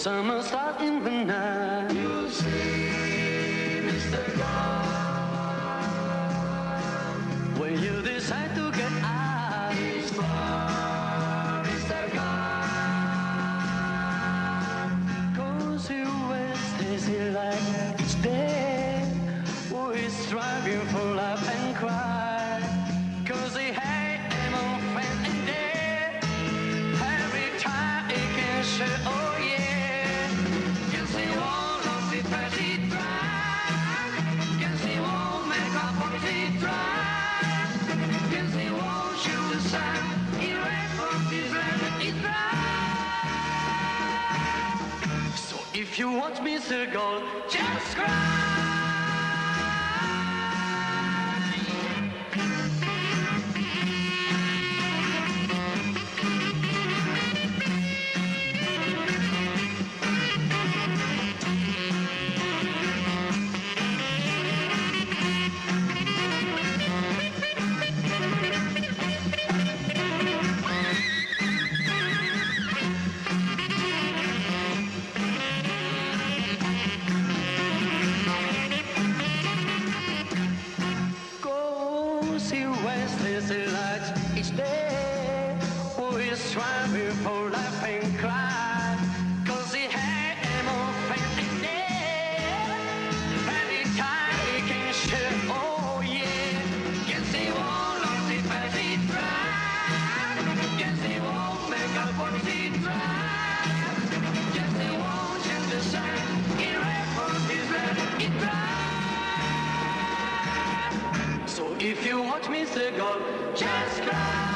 summer start in the night. You see, Mr. God, when you decide to get out, it's far, Mr. God. Cause you always it like it's dead. Who is striving for life and cry? Cause he hate him on friend and dead. Every time he can share, oh yeah. Guess he won't lose it as he tries. Guess he won't make up for his tries. Guess he won't shoot the sun. He ran from his land, he tried. So if you watch Mr. Gold, just cry. If you watch Mr. Gold, just cry.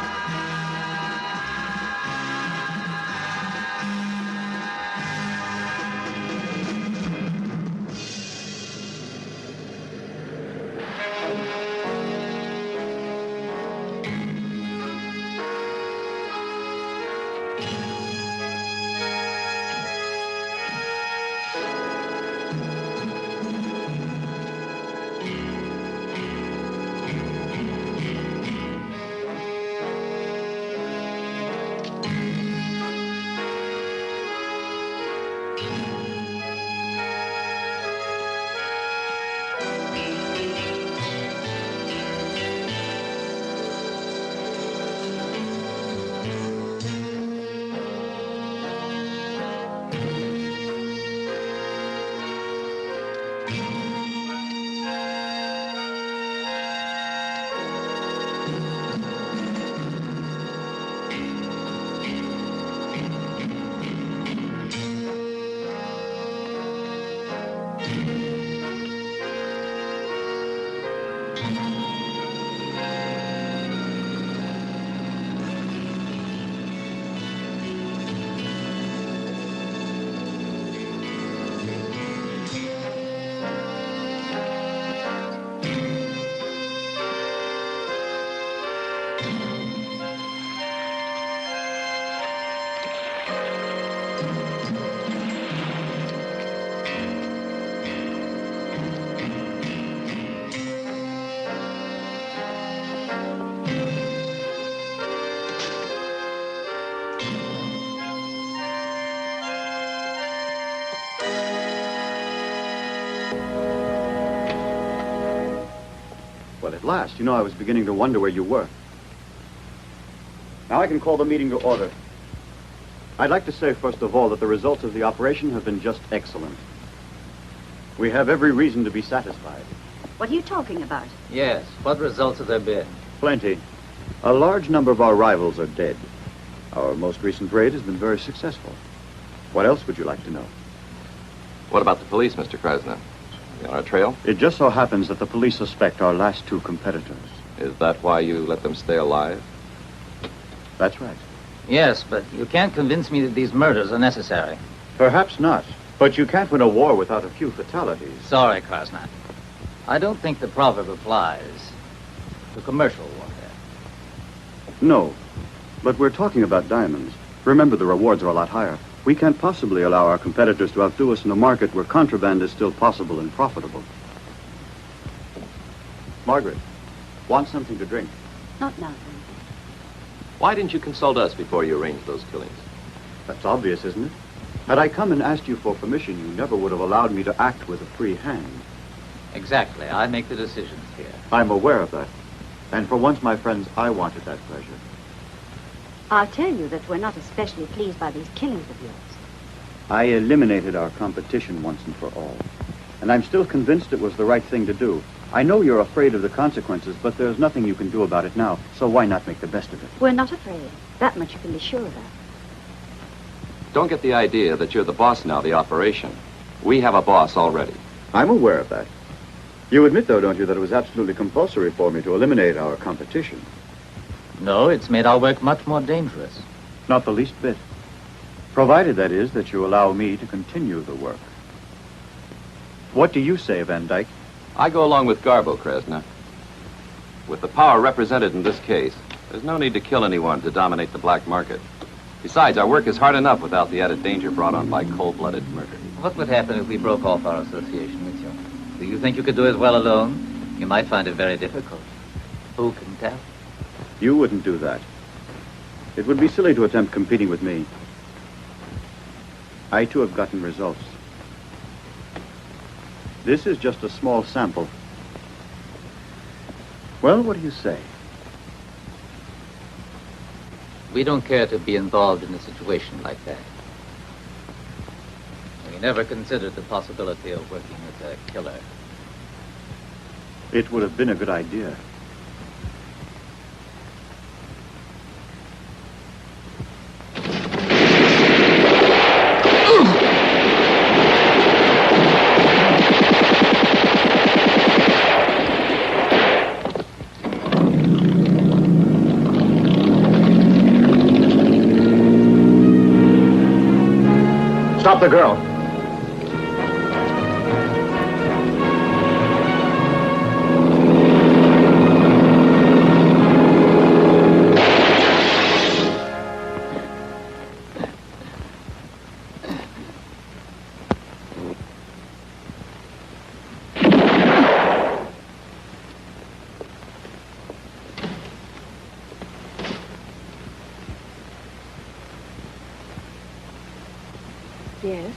At last. You know, I was beginning to wonder where you were. Now I can call the meeting to order. I'd like to say, first of all, that the results of the operation have been just excellent. We have every reason to be satisfied. What are you talking about? Yes, what results have there been? Plenty. A large number of our rivals are dead. Our most recent raid has been very successful. What else would you like to know? What about the police, Mr. Krasner? On our trail? It just so happens that the police suspect our last two competitors. Is that why you let them stay alive? That's right. Yes, but you can't convince me that these murders are necessary. Perhaps not. But you can't win a war without a few fatalities. Sorry, Krasner. I don't think the proverb applies to commercial warfare. No. But we're talking about diamonds. Remember, the rewards are a lot higher. We can't possibly allow our competitors to outdo us in a market where contraband is still possible and profitable. Margaret, want something to drink? Not now, then. Why didn't you consult us before you arranged those killings? That's obvious, isn't it? Had I come and asked you for permission, you never would have allowed me to act with a free hand. Exactly. I make the decisions here. I'm aware of that. And for once, my friends, I wanted that pleasure. I'll tell you that we're not especially pleased by these killings of yours. I eliminated our competition once and for all. And I'm still convinced it was the right thing to do. I know you're afraid of the consequences, but there's nothing you can do about it now, so why not make the best of it? We're not afraid. That much you can be sure of. Don't get the idea that you're the boss now of the operation. We have a boss already. I'm aware of that. You admit, though, don't you, that it was absolutely compulsory for me to eliminate our competition? No, it's made our work much more dangerous. Not the least bit. Provided, that is, that you allow me to continue the work. What do you say, Van Dyke? I go along with Garbo, Kresna. With the power represented in this case, there's no need to kill anyone to dominate the black market. Besides, our work is hard enough without the added danger brought on by cold-blooded murder. What would happen if we broke off our association with you? Do you think you could do it well alone? You might find it very difficult. Who can tell? You wouldn't do that. It would be silly to attempt competing with me. I, too, have gotten results. This is just a small sample. Well, what do you say? We don't care to be involved in a situation like that. We never considered the possibility of working with a killer. It would have been a good idea. Stop the girl. Yes.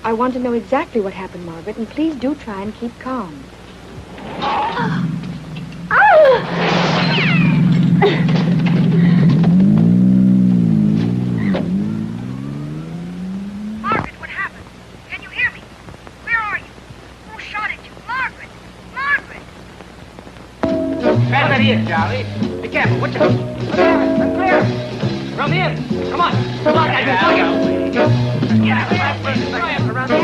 I want to know exactly what happened, Margaret, and please do try and keep calm. Margaret, what happened? Can you hear me? Where are you? Who shot at you? Margaret! Margaret! Grab that ear, Charlie. Be careful. What's your... Clear! From the end! Come on! Come on, guys! Yeah, around the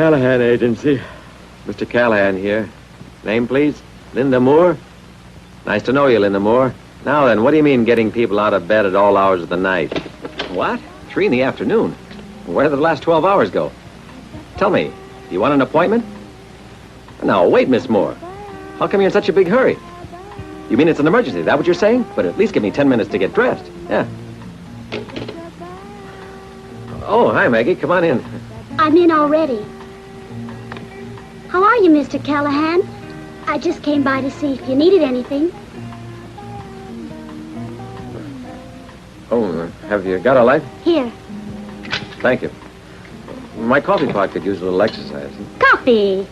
Callahan Agency. Mr. Callahan here. Name, please? Linda Moore? Nice to know you, Linda Moore. Now then, what do you mean getting people out of bed at all hours of the night? What? 3 in the afternoon? Where did the last 12 hours go? Tell me, you want an appointment? Now, wait, Miss Moore. How come you're in such a big hurry? You mean it's an emergency, is that what you're saying? But at least give me 10 minutes to get dressed. Yeah. Oh, hi, Maggie. Come on in. I'm in already. How are you, Mr. Callahan? I just came by to see if you needed anything. Oh, have you got a light? Here. Thank you. My coffee pot could use a little exercise. Coffee!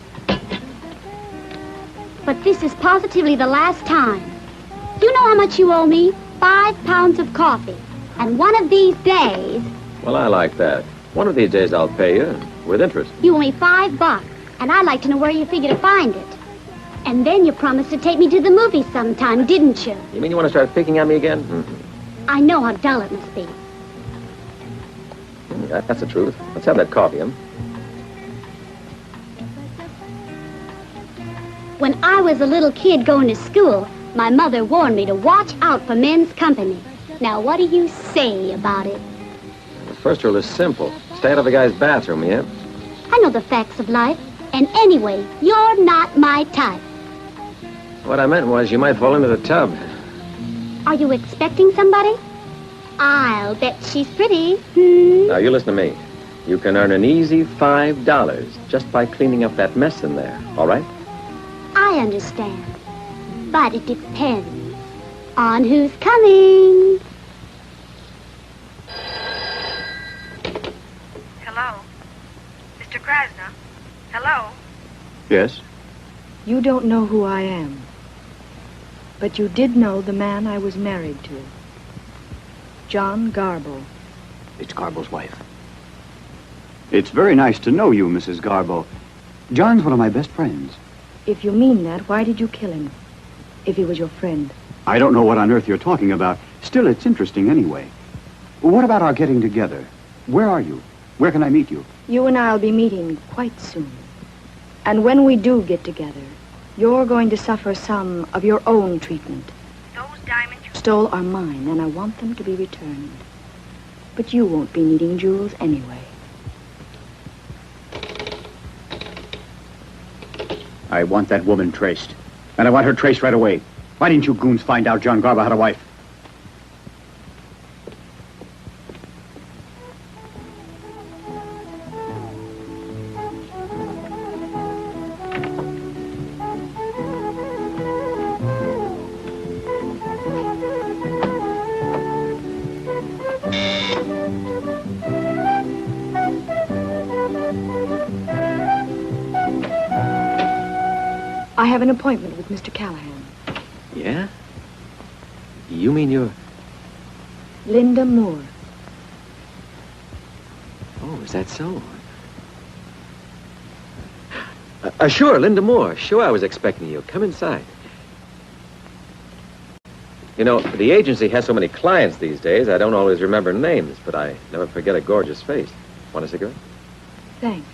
But this is positively the last time. You know how much you owe me? 5 pounds of coffee. And one of these days... Well, I like that. One of these days I'll pay you, with interest. You owe me $5, and I'd like to know where you figure to find it. And then you promised to take me to the movies sometime, didn't you? You mean you want to start picking on me again? Mm-hmm. I know how dull it must be. That's the truth. Let's have that coffee, huh? When I was a little kid going to school, my mother warned me to watch out for men's company. Now, what do you say about it? The first rule is simple. Stay out of a guy's bathroom, yeah? I know the facts of life. And anyway, you're not my type. What I meant was you might fall into the tub. Are you expecting somebody? I'll bet she's pretty. Now, you listen to me. You can earn an easy $5 just by cleaning up that mess in there, all right? I understand. But it depends on who's coming. Hello? Mr. Krasner? Hello? Yes? You don't know who I am. But you did know the man I was married to. John Garbo. It's Garbo's wife. It's very nice to know you, Mrs. Garbo. John's one of my best friends. If you mean that, why did you kill him? If he was your friend. I don't know what on earth you're talking about. Still, it's interesting anyway. What about our getting together? Where are you? Where can I meet you? You and I'll be meeting quite soon. And when we do get together, you're going to suffer some of your own treatment. Those diamonds you Stole are mine, and I want them to be returned. But you won't be needing jewels anyway. I want that woman traced. And I want her traced right away. Why didn't you goons find out John Garbo had a wife? I have an appointment with Mr. Callahan. Yeah? You mean you're... Linda Moore. Oh, is that so? Sure, Linda Moore. Sure, I was expecting you. Come inside. You know, the agency has so many clients these days, I don't always remember names, but I never forget a gorgeous face. Want a cigarette? Thanks.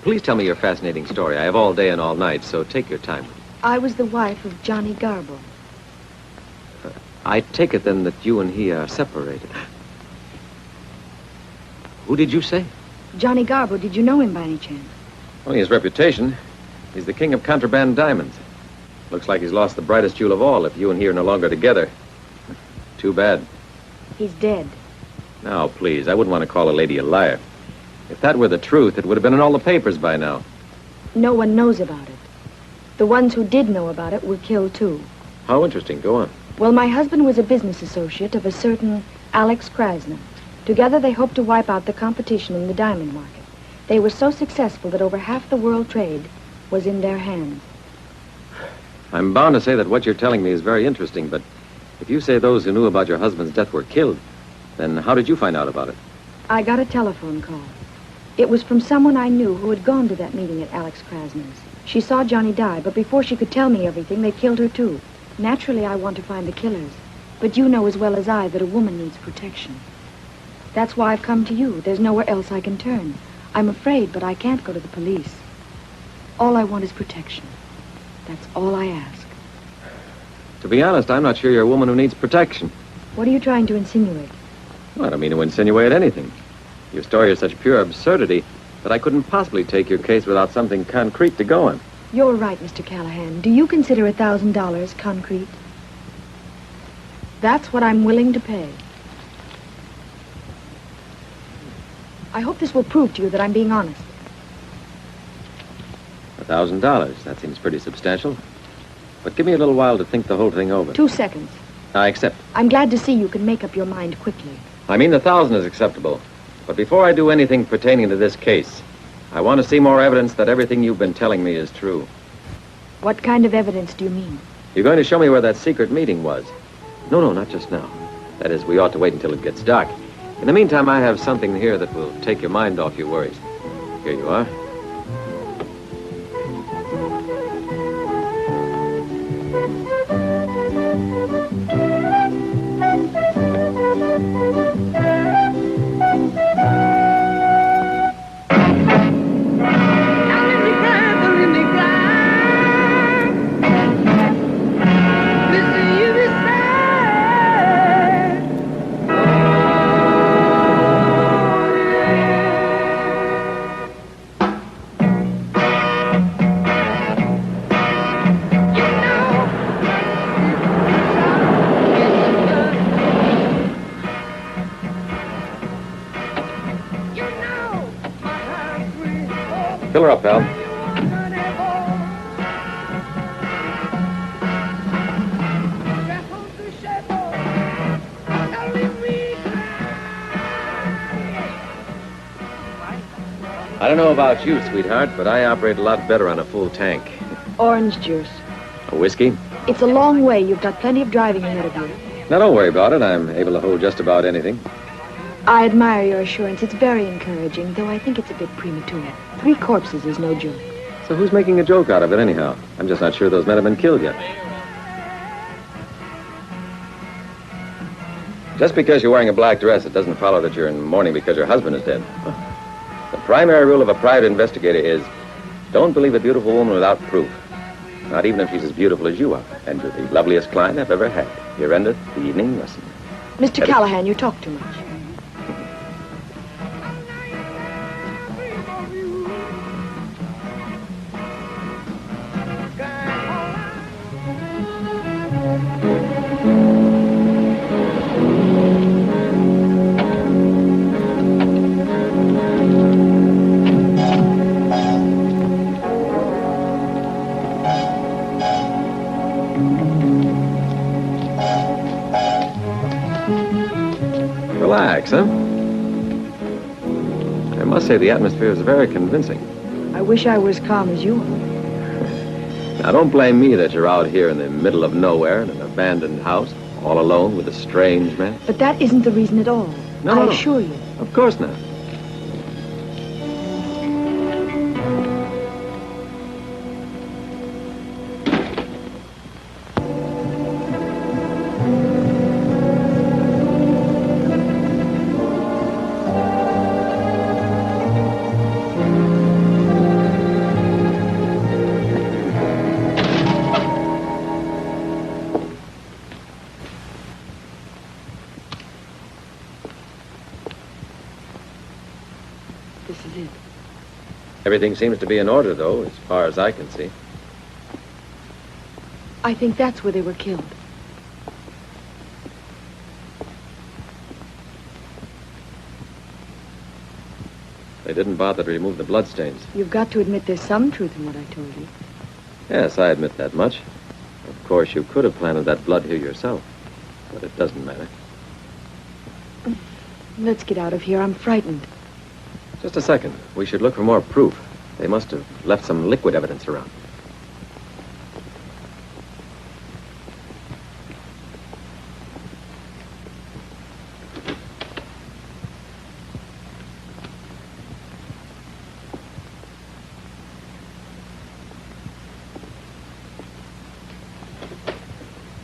Please tell me your fascinating story. I have all day and all night, so take your time. I was the wife of Johnny Garbo. I take it, then, that you and he are separated. Who did you say? Johnny Garbo, did you know him by any chance? Only his reputation. He's the king of contraband diamonds. Looks like he's lost the brightest jewel of all if you and he are no longer together. Too bad. He's dead. Now, please, I wouldn't want to call a lady a liar. If that were the truth, it would have been in all the papers by now. No one knows about it. The ones who did know about it were killed, too. How interesting. Go on. Well, my husband was a business associate of a certain Alex Krasner. Together, they hoped to wipe out the competition in the diamond market. They were so successful that over half the world trade was in their hands. I'm bound to say that what you're telling me is very interesting, but if you say those who knew about your husband's death were killed, then how did you find out about it? I got a telephone call. It was from someone I knew who had gone to that meeting at Alex Krasner's. She saw Johnny die, but before she could tell me everything, they killed her, too. Naturally, I want to find the killers. But you know as well as I that a woman needs protection. That's why I've come to you. There's nowhere else I can turn. I'm afraid, but I can't go to the police. All I want is protection. That's all I ask. To be honest, I'm not sure you're a woman who needs protection. What are you trying to insinuate? Well, I don't mean to insinuate anything. Your story is such pure absurdity that I couldn't possibly take your case without something concrete to go on. You're right, Mr. Callahan. Do you consider $1,000 concrete? That's what I'm willing to pay. I hope this will prove to you that I'm being honest. $1,000. That seems pretty substantial. But give me a little while to think the whole thing over. 2 seconds. I accept. I'm glad to see you can make up your mind quickly. I mean, 1,000 is acceptable. But before I do anything pertaining to this case, I want to see more evidence that everything you've been telling me is true. What kind of evidence do you mean? You're going to show me where that secret meeting was. No, not just now. That is, we ought to wait until it gets dark. In the meantime, I have something here that will take your mind off your worries. Here you are. Fill her up, pal. I don't know about you, sweetheart, but I operate a lot better on a full tank. Orange juice. A whiskey? It's a long way. You've got plenty of driving ahead of you. Now, don't worry about it. I'm able to hold just about anything. I admire your assurance. It's very encouraging, though I think it's a bit premature. 3 corpses is no joke. So who's making a joke out of it, anyhow? I'm just not sure those men have been killed yet. Just because you're wearing a black dress, it doesn't follow that you're in mourning because your husband is dead. The primary rule of a private investigator is, don't believe a beautiful woman without proof. Not even if she's as beautiful as you are. And you're the loveliest client I've ever had. Here ended the evening lesson. Mr. Callahan, you talk too much. Relax, huh? I must say the atmosphere is very convincing. I wish I were as calm as you are. Now, don't blame me that you're out here in the middle of nowhere in an abandoned house, all alone with a strange man. But that isn't the reason at all. I assure you. Of course not. Everything seems to be in order, though, as far as I can see. I think that's where they were killed. They didn't bother to remove the bloodstains. You've got to admit there's some truth in what I told you. Yes, I admit that much. Of course, you could have planted that blood here yourself, but it doesn't matter. Let's get out of here. I'm frightened. Just a second. We should look for more proof. They must have left some liquid evidence around.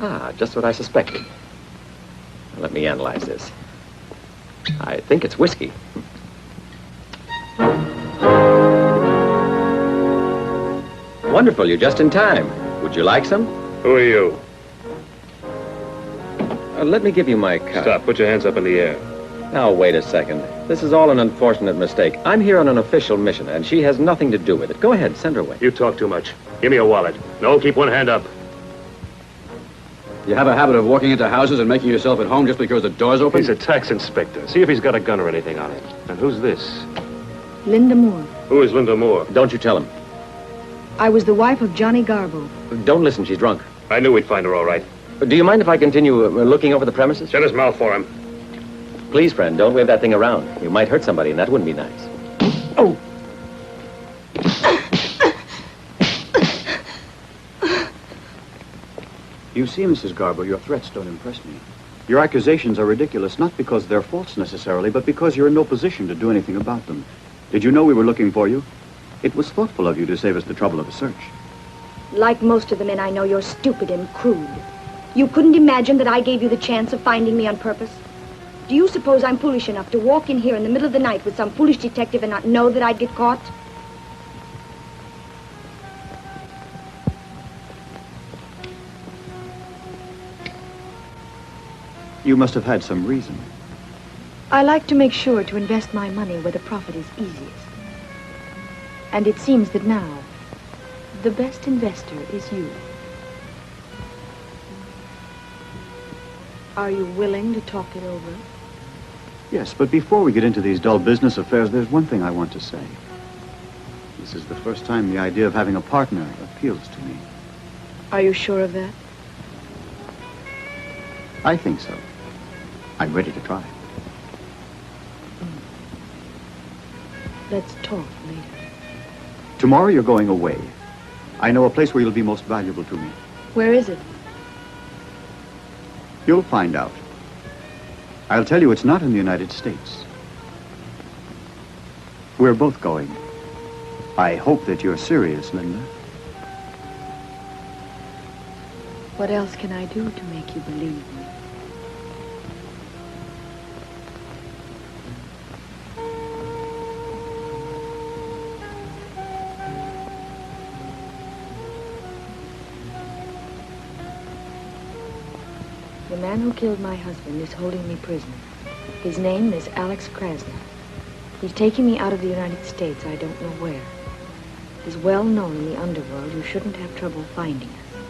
Ah, just what I suspected. Now, let me analyze this. I think it's whiskey. Wonderful, you're just in time. Would you like some? Who are you? Let me give you my card. Stop, put your hands up in the air. Now, wait a second. This is all an unfortunate mistake. I'm here on an official mission, and she has nothing to do with it. Go ahead, send her away. You talk too much. Give me a wallet. No, keep one hand up. You have a habit of walking into houses and making yourself at home just because the door's open? He's a tax inspector. See if he's got a gun or anything on him. And who's this? Linda Moore. Who is Linda Moore? Don't you tell him. I was the wife of Johnny Garbo. Don't listen, she's drunk. I knew we'd find her all right. Do you mind if I continue looking over the premises? Shut his mouth for him. Please, friend, don't wave that thing around. You might hurt somebody, and that wouldn't be nice. Oh! You see, Mrs. Garbo, your threats don't impress me. Your accusations are ridiculous, not because they're false necessarily, but because you're in no position to do anything about them. Did you know we were looking for you? It was thoughtful of you to save us the trouble of a search. Like most of the men I know, you're stupid and crude. You couldn't imagine that I gave you the chance of finding me on purpose? Do you suppose I'm foolish enough to walk in here in the middle of the night with some foolish detective and not know that I'd get caught? You must have had some reason. I like to make sure to invest my money where the profit is easiest. And it seems that now, the best investor is you. Are you willing to talk it over? Yes, but before we get into these dull business affairs, there's one thing I want to say. You This is the first time the idea of having a partner appeals to me. Are you sure of that? I think so. I'm ready to try. Let's talk later. Tomorrow you're going away. I know a place where you'll be most valuable to me. Where is it? You'll find out. I'll tell you it's not in the United States. We're both going. I hope that you're serious, Linda. What else can I do to make you believe me? The man who killed my husband is holding me prisoner. His name is Alex Krasner. He's taking me out of the United States, I don't know where. He's well known in the underworld. You shouldn't have trouble finding us.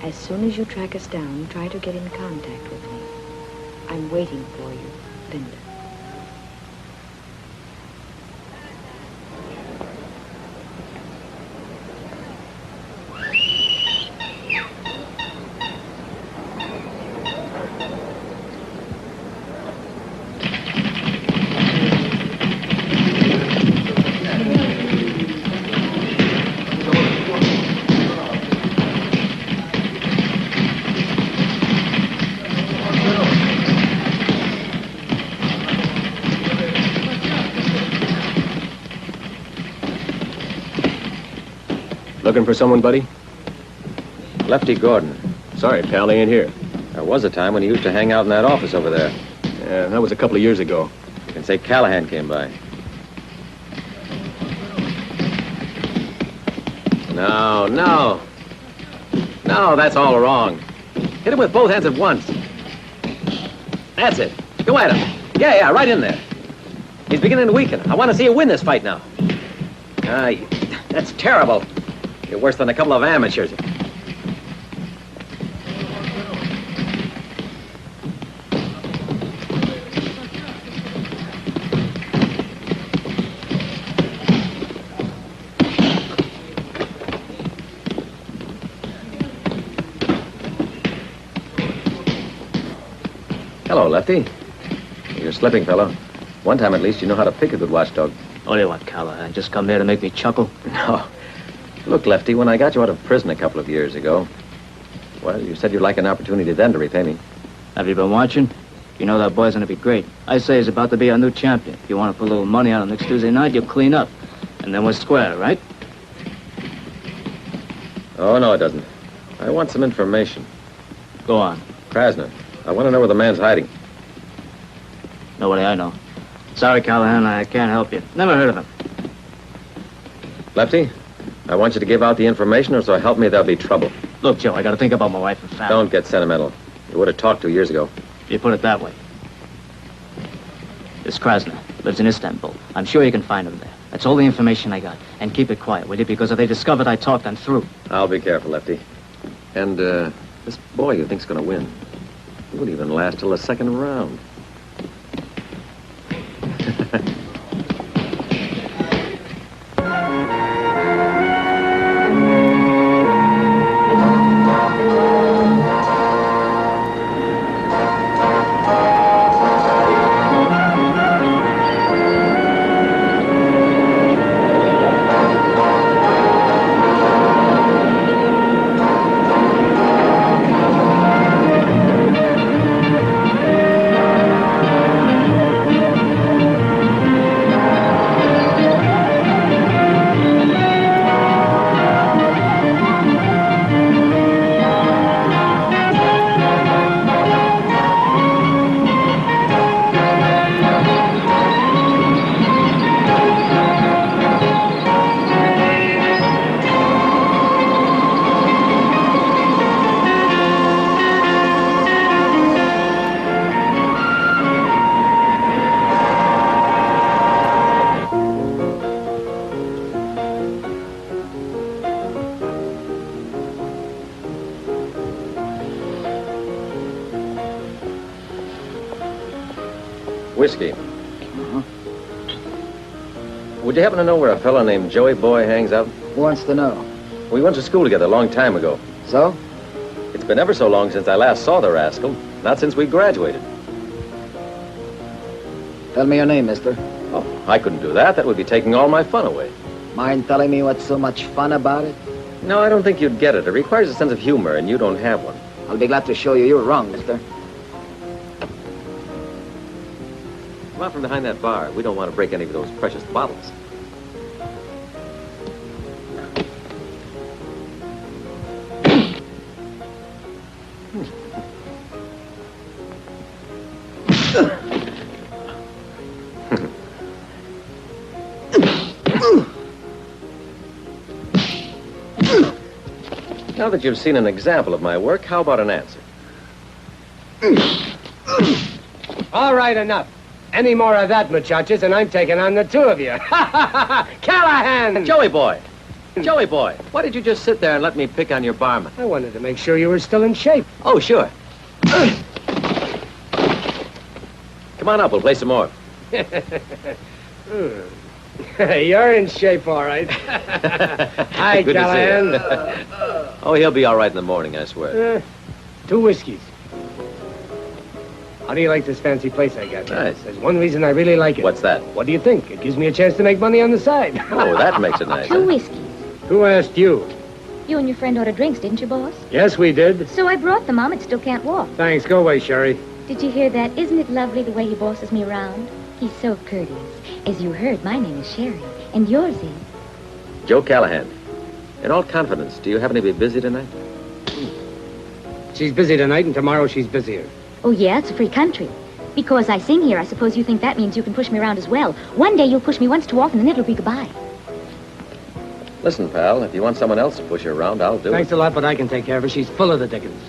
As soon as you track us down, try to get in contact with me. I'm waiting for you, Linda. Looking for someone, buddy? Lefty Gordon. Sorry, pal, he ain't here. There was a time when he used to hang out in that office over there. Yeah, that was a couple of years ago. You can say Callahan came by. No, no. No, that's all wrong. Hit him with both hands at once. That's it. Go at him. Yeah, right in there. He's beginning to weaken. I want to see you win this fight now. That's terrible. You're worse than a couple of amateurs. Hello, Lefty. You're slipping, fellow. One time at least you know how to pick a good watchdog. Only what, Callahan? Just come here to make me chuckle? No. Look, Lefty, when I got you out of prison a couple of years ago, well, you said you'd like an opportunity then to repay me. Have you been watching? You know that boy's gonna be great. I say he's about to be our new champion. If you want to put a little money on him next Tuesday night, you'll clean up. And then we're square, right? Oh, no, it doesn't. I want some information. Go on. Krasner. I want to know where the man's hiding. Nobody I know. Sorry, Callahan, I can't help you. Never heard of him. Lefty, I want you to give out the information, or so help me, there'll be trouble. Look, Joe, I gotta think about my wife and family. Don't get sentimental. You would have talked 2 years ago. You put it that way. This Krasner lives in Istanbul. I'm sure you can find him there. That's all the information I got. And keep it quiet, will you? Because if they discovered I talked, I'm through. I'll be careful, Lefty. And, this boy you think's gonna win, he won't even last till the second round. Whiskey. Would you happen to know where a fellow named Joey Boy hangs out? Who wants to know? We went to school together a long time ago. So? It's been ever so long since I last saw the rascal. Not since we graduated. Tell me your name, mister. Oh, I couldn't do that. That would be taking all my fun away. Mind telling me what's so much fun about it? No, I don't think you'd get it. It requires a sense of humor, and you don't have one. I'll be glad to show you you're wrong, mister. Come out from behind that bar. We don't want to break any of those precious bottles. Now that you've seen an example of my work, how about an answer? All right, enough. Any more of that, muchachos, and I'm taking on the two of you. Callahan! Joey Boy! Joey Boy, why did you just sit there and let me pick on your barman? I wanted to make sure you were still in shape. Oh, sure. Come on up, we'll play some more. You're in shape, all right. Hi, Good Callahan. to see you. Oh, he'll be all right in the morning, I swear. 2 whiskeys. How do you like this fancy place I got? Nice. There's one reason I really like it. What's that? What do you think? It gives me a chance to make money on the side. Oh, that makes it nice. 2 whiskeys. Who asked you? You and your friend ordered drinks, didn't you, boss? Yes, we did. So I brought them. Ahmed still can't walk. Thanks. Go away, Sherry. Did you hear that? Isn't it lovely the way he bosses me around? He's so courteous. As you heard, my name is Sherry. And yours is? Joe Callahan. In all confidence, do you happen to be busy tonight? She's busy tonight, and tomorrow she's busier. Oh, yeah, it's a free country. Because I sing here, I suppose you think that means you can push me around as well. One day you'll push me once too often, and it'll be goodbye. Listen, pal, if you want someone else to push her around, I'll do Thanks it. a lot, but I can take care of her. She's full of the dickens.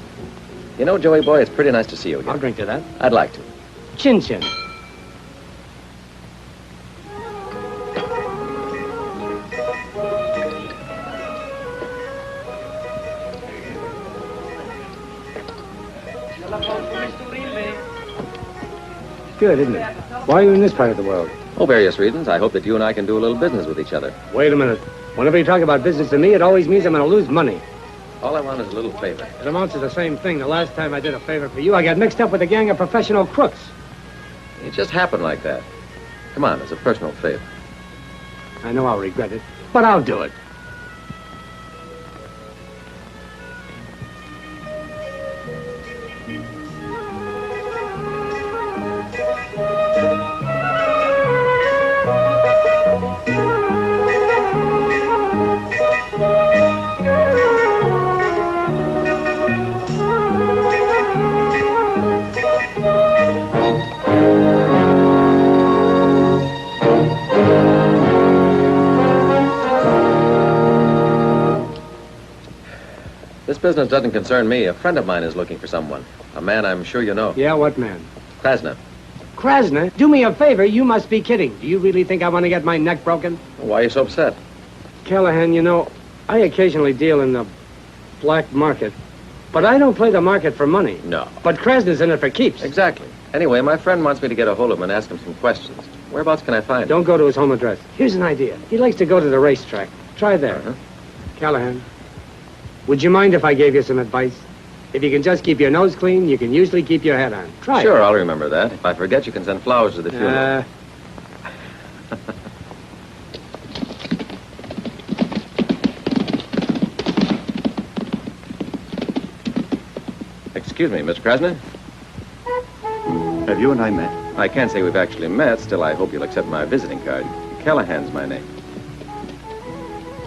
You know, Joey Boy, it's pretty nice to see you again. I'll drink to that. I'd like to. Chin-chin. Good, isn't it? Why are you in this part of the world? Oh, various reasons. I hope that you and I can do a little business with each other. Wait a minute. Whenever you talk about business to me, it always means I'm going to lose money. All I want is a little favor. It amounts to the same thing. The last time I did a favor for you, I got mixed up with a gang of professional crooks. It just happened like that. Come on, it's a personal favor. I know I'll regret it, but I'll do it. This business doesn't concern me. A friend of mine is looking for someone. A man I'm sure you know. Yeah, what man? Krasna. Krasna? Do me a favor. You must be kidding. Do you really think I want to get my neck broken? Why are you so upset? Callahan, you know, I occasionally deal in the black market, but I don't play the market for money. No. But Krasna's in it for keeps. Exactly. Anyway, my friend wants me to get a hold of him and ask him some questions. Whereabouts can I find him? Don't go to his home address. Here's an idea. He likes to go to the racetrack. Try there. Callahan, would you mind if I gave you some advice? If you can just keep your nose clean, you can usually keep your head on. Try Sure, it. I'll remember that. If I forget, you can send flowers to the funeral. Excuse me, Mr. Krasna? Have you and I met? I can't say we've actually met. Still, I hope you'll accept my visiting card. Callahan's my name.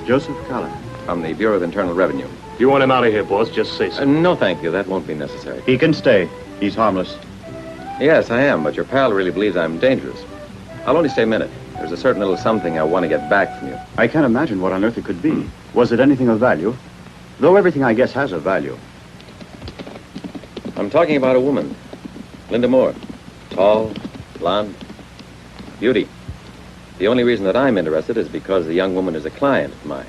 Joseph Callahan. From the Bureau of Internal Revenue. You want him out of here, boss? Just say so. No, thank you. That won't be necessary. He can stay. He's harmless. Yes, I am, but your pal really believes I'm dangerous. I'll only stay a minute. There's a certain little something I want to get back from you. I can't imagine what on earth it could be. Was it anything of value? Though everything, I guess, has a value. I'm talking about a woman. Linda Moore. Tall, blonde, beauty. The only reason that I'm interested is because the young woman is a client of mine.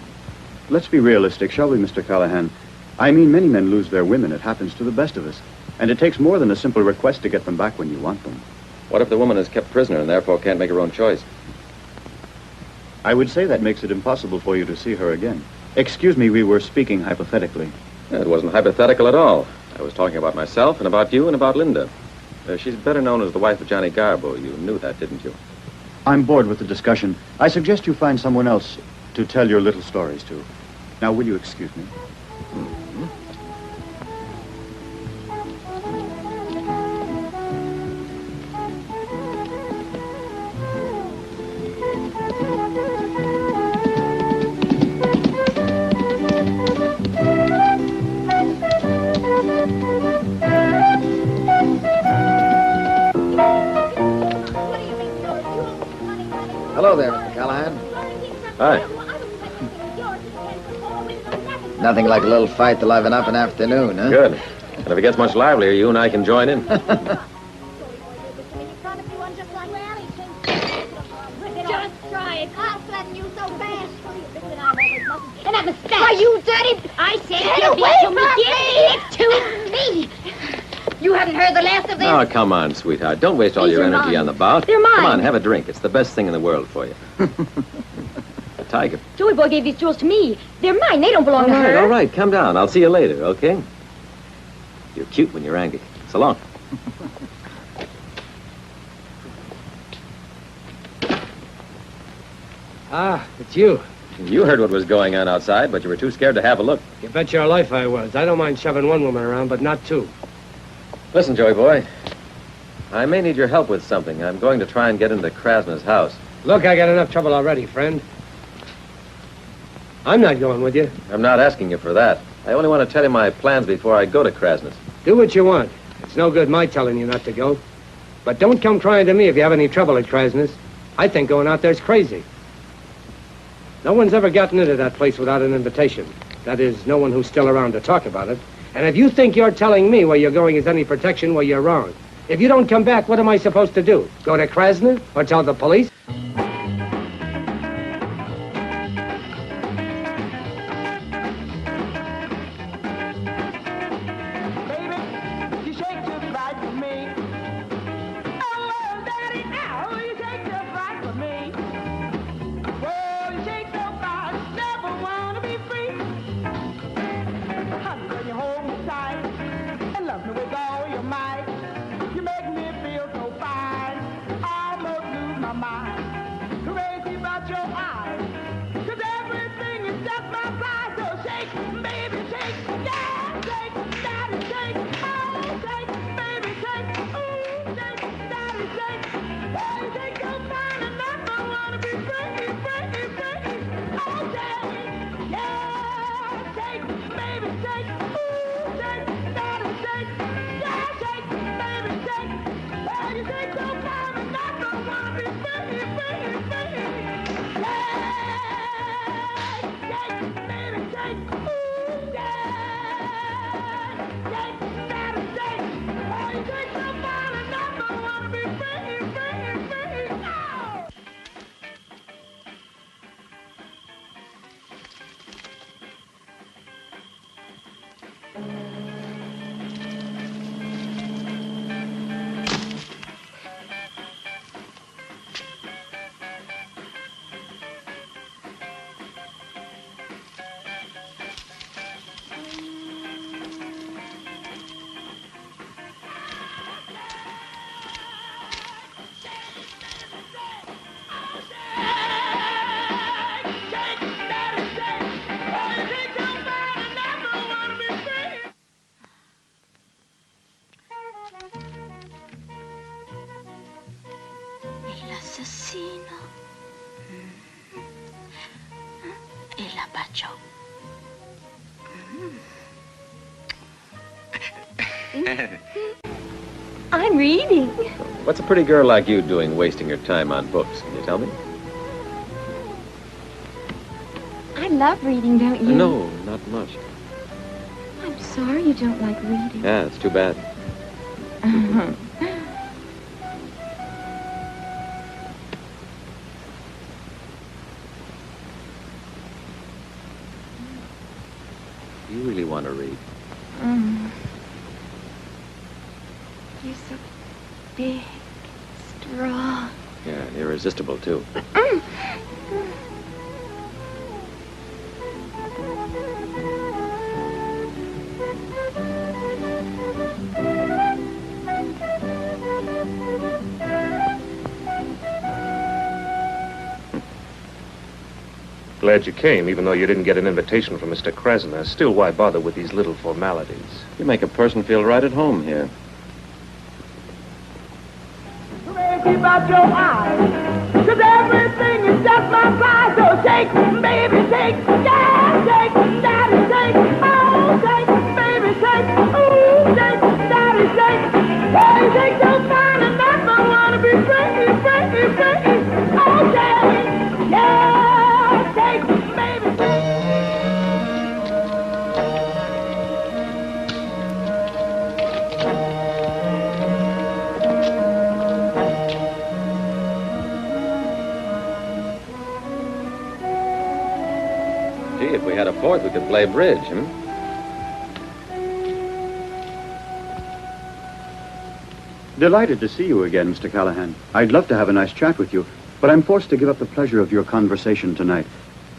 Let's be realistic, shall we, Mr. Callahan? I mean, many men lose their women. It happens to the best of us. And it takes more than a simple request to get them back when you want them. What if the woman is kept prisoner and therefore can't make her own choice? I would say that makes it impossible for you to see her again. Excuse me, we were speaking hypothetically. It wasn't hypothetical at all. I was talking about myself and about you and about Linda. She's better known as the wife of Johnny Garbo. You knew that, didn't you? I'm bored with the discussion. I suggest you find someone else to tell your little stories to. Now, will you excuse me? Hello there, Mr. Callahan. Hi. Nothing like a little fight to liven up an afternoon, huh? Good. And if it gets much livelier, you and I can join in. Just try it. I'll flatten you so fast. And that mustache. Why, you dirty... I said give it to me. You haven't heard the last of this? Oh, come on, sweetheart. Don't waste all These your are energy mine. on the bout. They're mine. Come on, have a drink. It's the best thing in the world for you. A tiger. Joey boy gave these jewels to me. They're mine. They don't belong to her. All right, come down. I'll see you later, okay? You're cute when you're angry. So long. Ah, it's you. You heard what was going on outside, but you were too scared to have a look. You bet your life I was. I don't mind shoving one woman around, but not two. Listen, Joey boy. I may need your help with something. I'm going to try and get into Krasna's house. Look, I got enough trouble already, friend. I'm not going with you. I'm not asking you for that. I only want to tell you my plans before I go to Krasna's. Do what you want. It's no good my telling you not to go. But don't come crying to me if you have any trouble at Krasna's. I think going out there's crazy. No one's ever gotten into that place without an invitation. That is, no one who's still around to talk about it. And if you think you're telling me where you're going is any protection, well, you're wrong. If you don't come back, what am I supposed to do? Go to Krasna or tell the police? I'm reading. What's a pretty girl like you doing wasting your time on books? Can you tell me? I love reading, don't you? No, not much. I'm sorry you don't like reading. Yeah, it's too bad. You really want to read? You're so big, strong. Yeah, irresistible, too. Glad you came, even though you didn't get an invitation from Mr. Krasner. Still, why bother with these little formalities? You make a person feel right at home here. Keep out your eyes, 'cause everything is just my size. So shake, baby, shake, yeah, shake, daddy, shake, oh, shake, baby, shake, ooh, shake, daddy, shake. Hey, shake so fine and that's I wanna be free, free, free. Oh, shake, yeah, shake, baby, shake. If we had a fourth, we could play bridge, Delighted to see you again, Mr. Callahan. I'd love to have a nice chat with you, but I'm forced to give up the pleasure of your conversation tonight.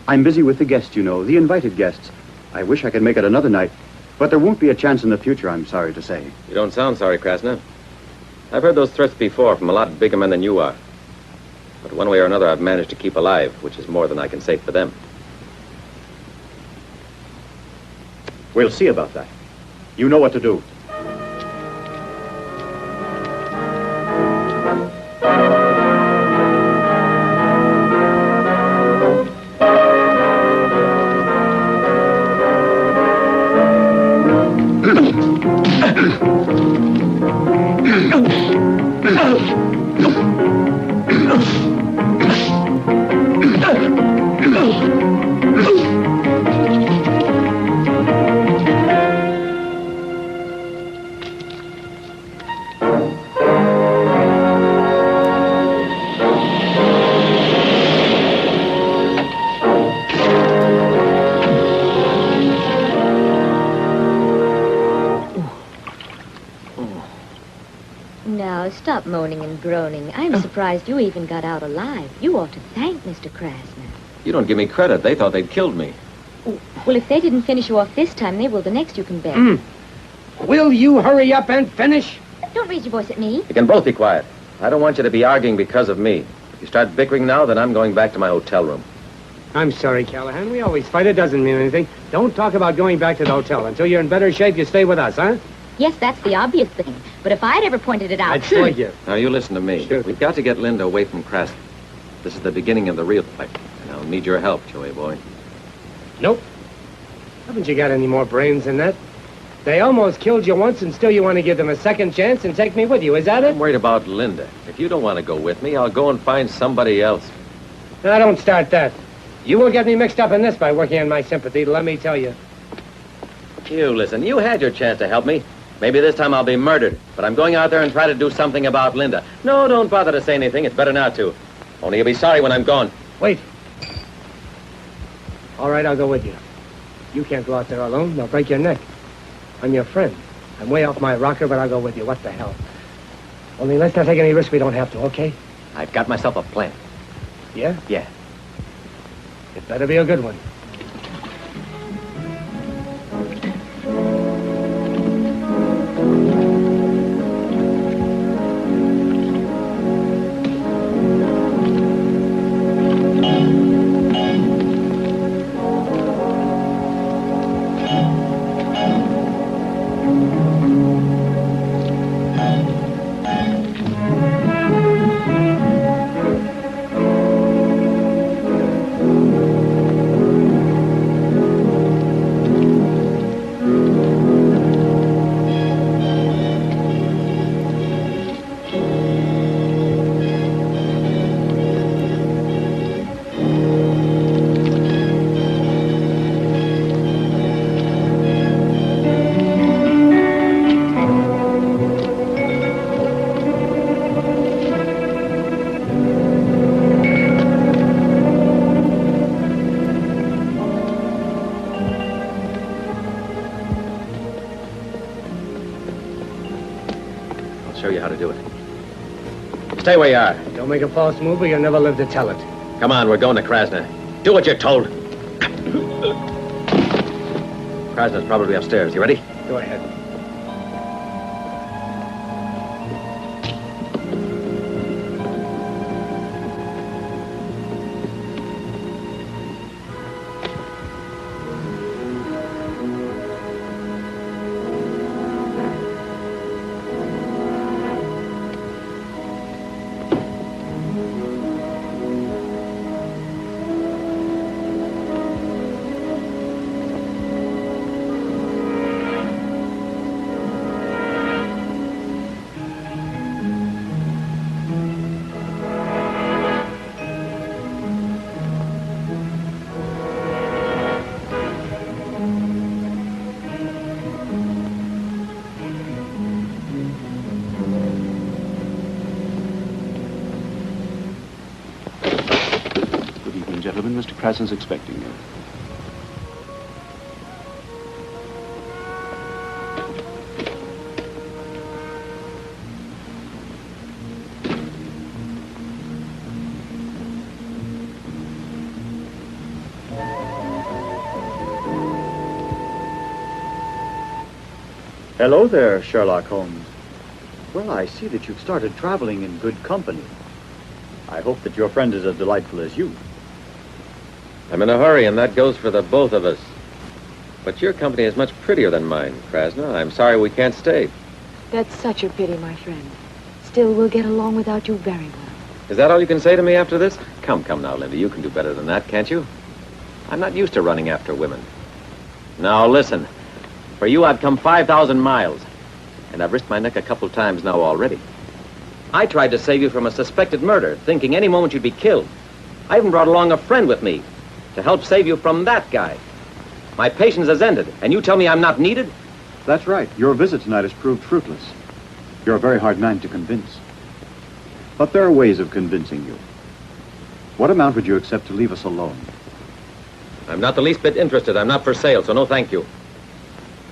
I'm busy with the guests, you know, the invited guests. I wish I could make it another night, but there won't be a chance in the future, I'm sorry to say. You don't sound sorry, Krasner. I've heard those threats before from a lot bigger men than you are. But one way or another, I've managed to keep alive, which is more than I can say for them. We'll see about that. You know what to do. Stop moaning and groaning. I'm surprised you even got out alive. You ought to thank Mr. Krasner. You don't give me credit. They thought they'd killed me. Well, if they didn't finish you off this time, they will the next you can bet. Will you hurry up and finish? Don't raise your voice at me. You can both be quiet. I don't want you to be arguing because of me. If you start bickering now, then I'm going back to my hotel room. I'm sorry, Callahan. We always fight. It doesn't mean anything. Don't talk about going back to the hotel. Until you're in better shape, you stay with us, huh? Yes, that's the obvious thing. But if I'd ever pointed it out... I'd swing you. Now, you listen to me. Sure. We've got to get Linda away from Krasner. This is the beginning of the real fight. And I'll need your help, Joey boy. Nope. Haven't you got any more brains than that? They almost killed you once, and still you want to give them a second chance and take me with you. Is that it? I'm worried about Linda. If you don't want to go with me, I'll go and find somebody else. Now, don't start that. You will get me mixed up in this by working on my sympathy, let me tell you. You listen, you had your chance to help me. Maybe this time I'll be murdered, but I'm going out there and try to do something about Linda. No, don't bother to say anything. It's better not to. Only you'll be sorry when I'm gone. Wait. All right, I'll go with you. You can't go out there alone. They'll break your neck. I'm your friend. I'm way off my rocker, but I'll go with you. What the hell? Only let's not take any risk we don't have to, okay? I've got myself a plan. Yeah? Yeah. It better be a good one. Stay where you are. Don't make a false move or you'll never live to tell it. Come on, we're going to Krasner. Do what you're told. Krasner's probably upstairs. You ready? Go ahead. gentlemen. Mr. Krasner's expecting you. Hello there, Sherlock Holmes. Well, I see that you've started traveling in good company. I hope that your friend is as delightful as you. I'm in a hurry, and that goes for the both of us. But your company is much prettier than mine, Krasner. I'm sorry we can't stay. That's such a pity, my friend. Still, we'll get along without you very well. Is that all you can say to me after this? Come now, Linda. You can do better than that, can't you? I'm not used to running after women. Now, listen. For you, I'd come 5,000 miles. And I've risked my neck a couple times now already. I tried to save you from a suspected murder, thinking any moment you'd be killed. I even brought along a friend with me to help save you from that guy. My patience has ended, and you tell me I'm not needed? That's right. Your visit tonight has proved fruitless. You're a very hard man to convince. But there are ways of convincing you. What amount would you accept to leave us alone? I'm not the least bit interested. I'm not for sale, so no thank you.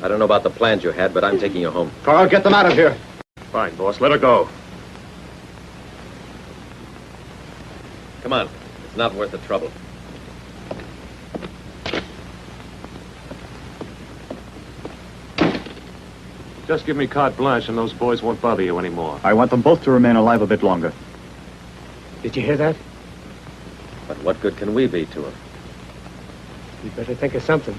I don't know about the plans you had, but I'm taking you home. Carl, get them out of here. Fine, boss. Let her go. Come on. It's not worth the trouble. Just give me carte blanche and those boys won't bother you anymore. I want them both to remain alive a bit longer. Did you hear that? But what good can we be to her? You'd better think of something.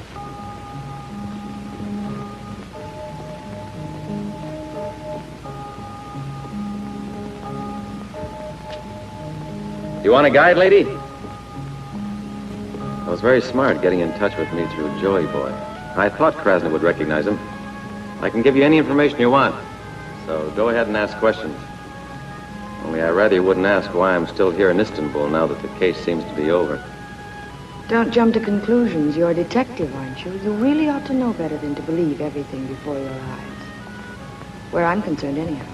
You want a guide, lady? I was very smart getting in touch with me through Joey Boy. I thought Krasner would recognize him. I can give you any information you want. So go ahead and ask questions. Only I'd rather you wouldn't ask why I'm still here in Istanbul now that the case seems to be over. Don't jump to conclusions. You're a detective, aren't you? You really ought to know better than to believe everything before your eyes. Where I'm concerned, anyhow.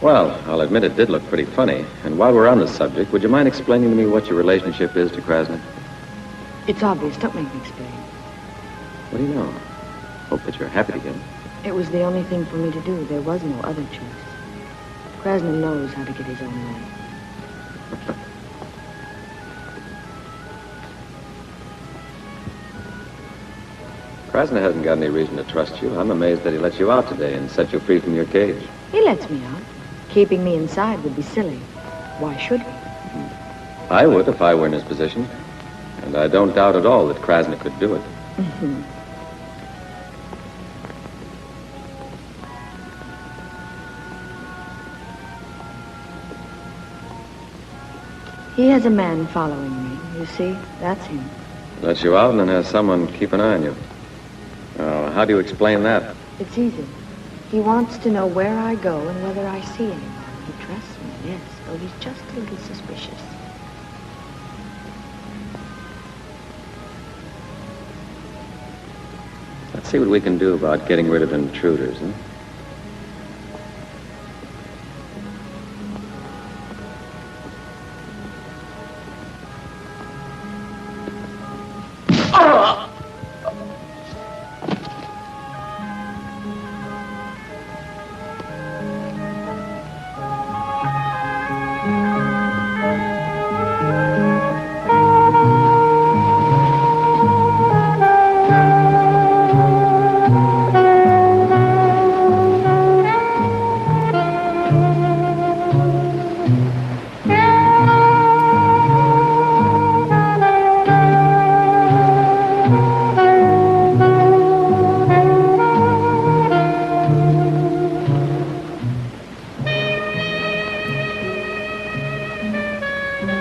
Well, I'll admit it did look pretty funny. And while we're on the subject, would you mind explaining to me what your relationship is to Krasner? It's obvious. Don't make me explain. What do you know? Hope that you're happy together. It was the only thing for me to do. There was no other choice. Krasner knows how to get his own way. Krasner hasn't got any reason to trust you. I'm amazed that he let you out today and set you free from your cage. He lets me out. Keeping me inside would be silly. Why should he? I would if I were in his position. And I don't doubt at all that Krasner could do it. Mm-hmm. He has a man following me. You see, that's him. Lets you out and then has someone keep an eye on you. How do you explain that? It's easy. He wants to know where I go and whether I see anyone. He trusts me, yes, though he's just a little suspicious. Let's see what we can do about getting rid of intruders, huh?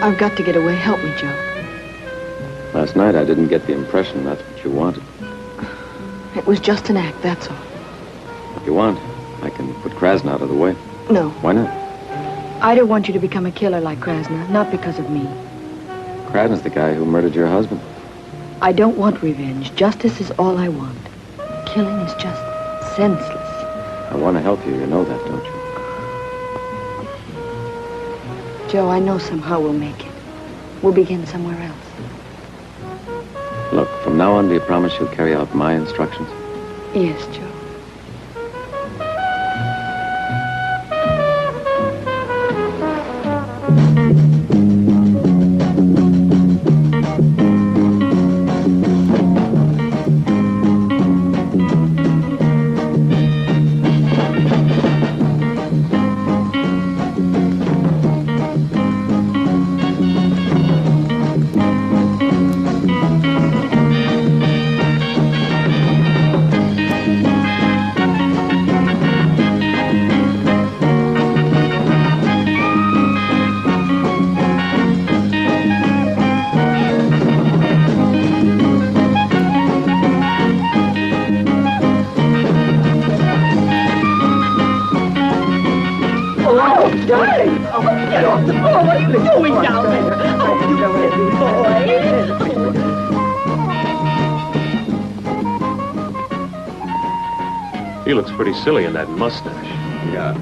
I've got to get away. Help me, Joe. Last night I didn't get the impression that's what you wanted. It was just an act, that's all. If you want, I can put Krasner out of the way. No. Why not? I don't want you to become a killer like Krasner, not because of me. Krasner's the guy who murdered your husband. I don't want revenge. Justice is all I want. Killing is just senseless. I want to help you. You know that, don't you? Joe, I know somehow we'll make it. We'll begin somewhere else. Look, from now on, do you promise you'll carry out my instructions? Yes, Joe. Get off the floor! What are you doing down there? Oh, you silly boy! He looks pretty silly in that mustache. Yeah.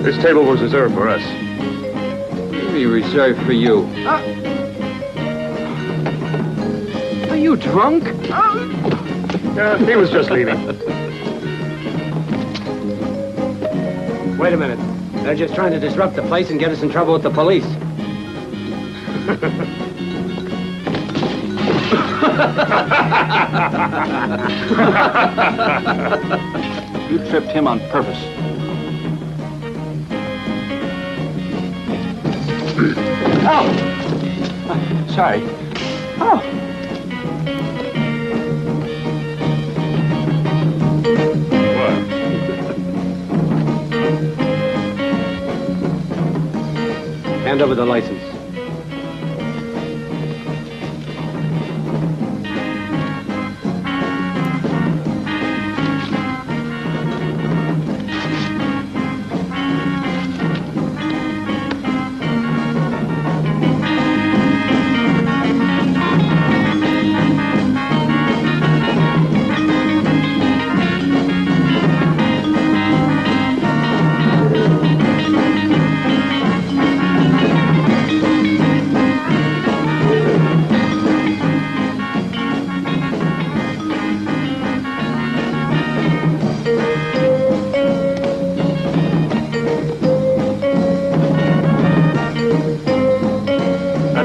This table was reserved for us. Maybe reserved for you. Are you drunk? He was just leaving. Wait a minute. They're just trying to disrupt the place and get us in trouble with the police. You tripped him on purpose. Oh! Sorry. Oh! Hand over the license.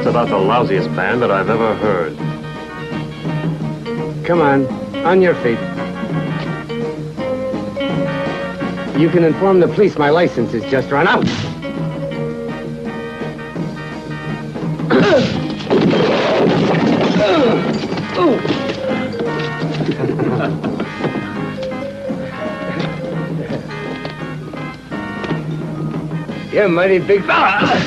About the lousiest band that I've ever heard. Come on your feet. You can inform the police my license has just run out. You're a mighty big fella.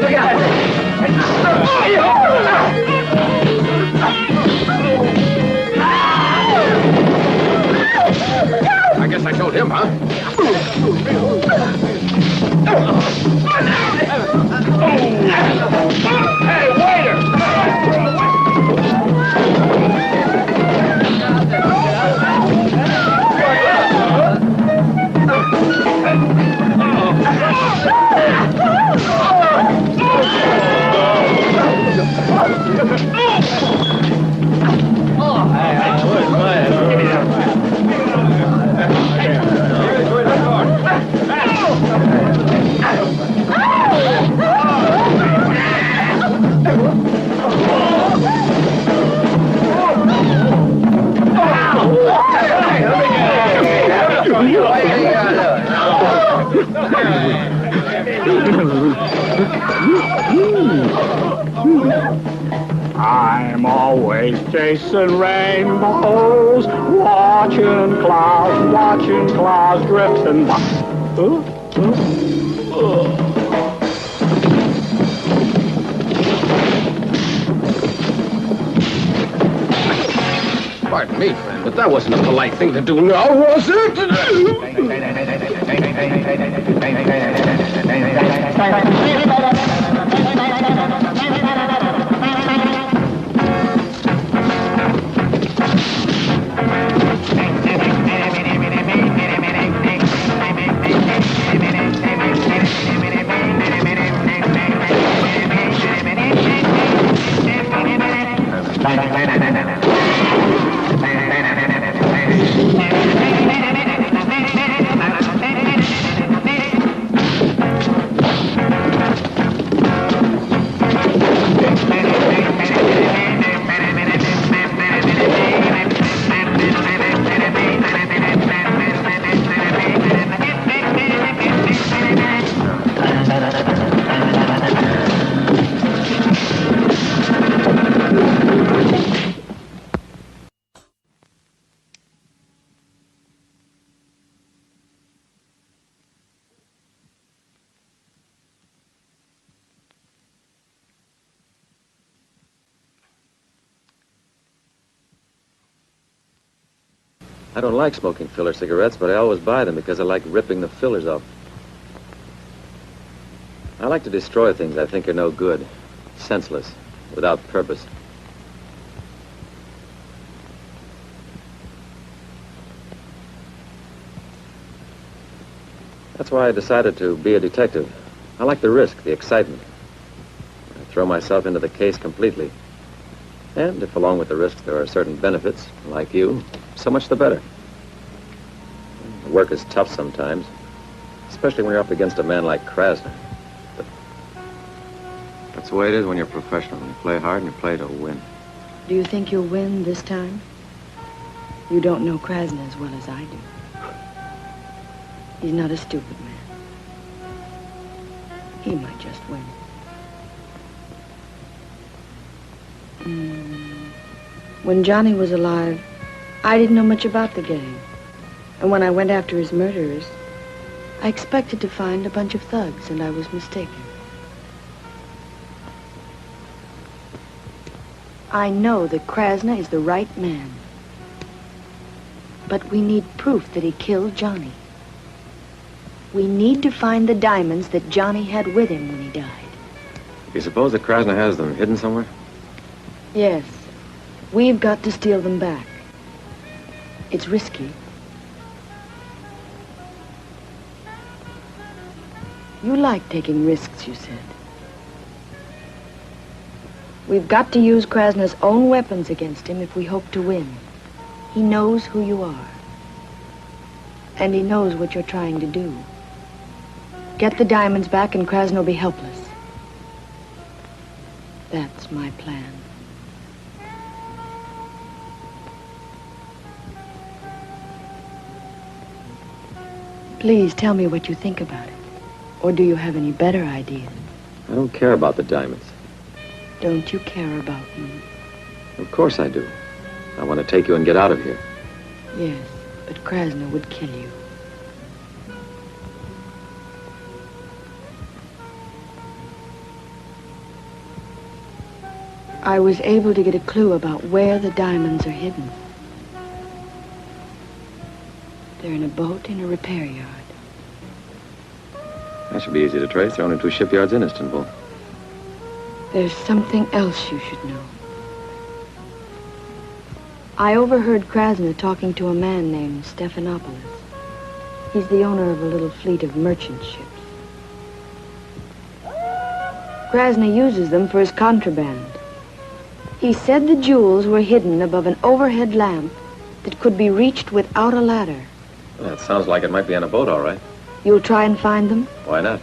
Look out! I guess I killed him, huh? Hey, waiter! I'm always chasing rainbows, watching clouds, watching claws drifting by. Pardon me, friend, but that wasn't a polite thing to do now, was it? I don't like smoking filler cigarettes, but I always buy them because I like ripping the fillers off. I like to destroy things I think are no good, senseless, without purpose. That's why I decided to be a detective. I like the risk, the excitement. I throw myself into the case completely. And if along with the risks there are certain benefits, like you, so much the better. The work is tough sometimes, especially when you're up against a man like Krasner. But that's the way it is when you're professional. You play hard and you play to win. Do you think you'll win this time? You don't know Krasner as well as I do. He's not a stupid man. He might just win. When Johnny was alive, I didn't know much about the gang. And when I went after his murderers, I expected to find a bunch of thugs, and I was mistaken. I know that Krasner is the right man. But we need proof that he killed Johnny. We need to find the diamonds that Johnny had with him when he died. You suppose that Krasner has them hidden somewhere? Yes. We've got to steal them back. It's risky. You like taking risks, you said. We've got to use Krasner's own weapons against him if we hope to win. He knows who you are. And he knows what you're trying to do. Get the diamonds back and Krasner will be helpless. That's my plan. Please tell me what you think about it. Or do you have any better ideas? I don't care about the diamonds. Don't you care about me? Of course I do. I want to take you and get out of here. Yes, but Krasner would kill you. I was able to get a clue about where the diamonds are hidden. They're in a boat in a repair yard. That should be easy to trace. There are only 2 shipyards in Istanbul. There's something else you should know. I overheard Krasner talking to a man named Stephanopoulos. He's the owner of a little fleet of merchant ships. Krasner uses them for his contraband. He said the jewels were hidden above an overhead lamp that could be reached without a ladder. Well, that sounds like it might be on a boat, all right. You'll try and find them? Why not?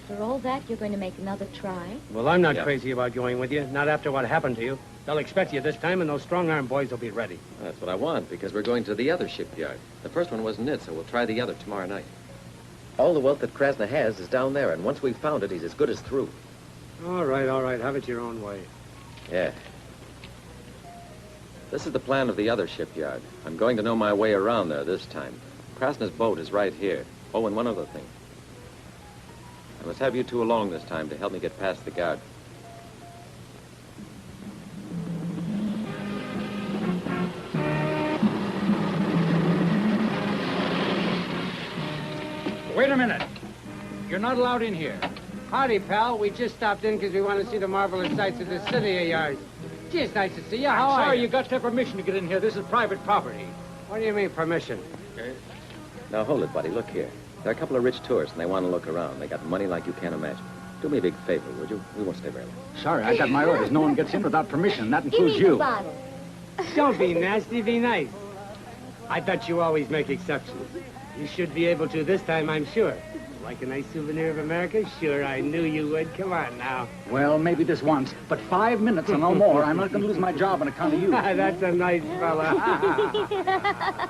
After all that, you're going to make another try? Well, I'm not crazy about going with you. Not after what happened to you. They'll expect you this time, and those strong-arm boys will be ready. That's what I want, because we're going to the other shipyard. The first one wasn't it, so we'll try the other tomorrow night. All the wealth that Krasna has is down there, and once we've found it, he's as good as through. All right. Have it your own way. Yeah. This is the plan of the other shipyard. I'm going to know my way around there this time. Krasna's boat is right here. Oh, and one other thing. I must have you two along this time to help me get past the guard. Wait a minute. You're not allowed in here. Howdy, pal. We just stopped in because we want to see the marvelous sights of this city of yours. Gee, it's nice to see you. How are Sorry, you? you got to have permission to get in here. This is private property. What do you mean, permission? Now, hold it, buddy. Look here. There are a couple of rich tourists, and they want to look around. They got money like you can't imagine. Do me a big favor, would you? We won't stay very long. Sorry, I got my orders. No one gets in without permission. That includes Give me the you. bottle. Don't be nasty. Be nice. I thought you always make exceptions. You should be able to this time, I'm sure. Like a nice souvenir of America? Sure, I knew you would. Come on now. Well, maybe this once, but 5 minutes or no more. I'm not going to lose my job on account of you. That's a nice fella.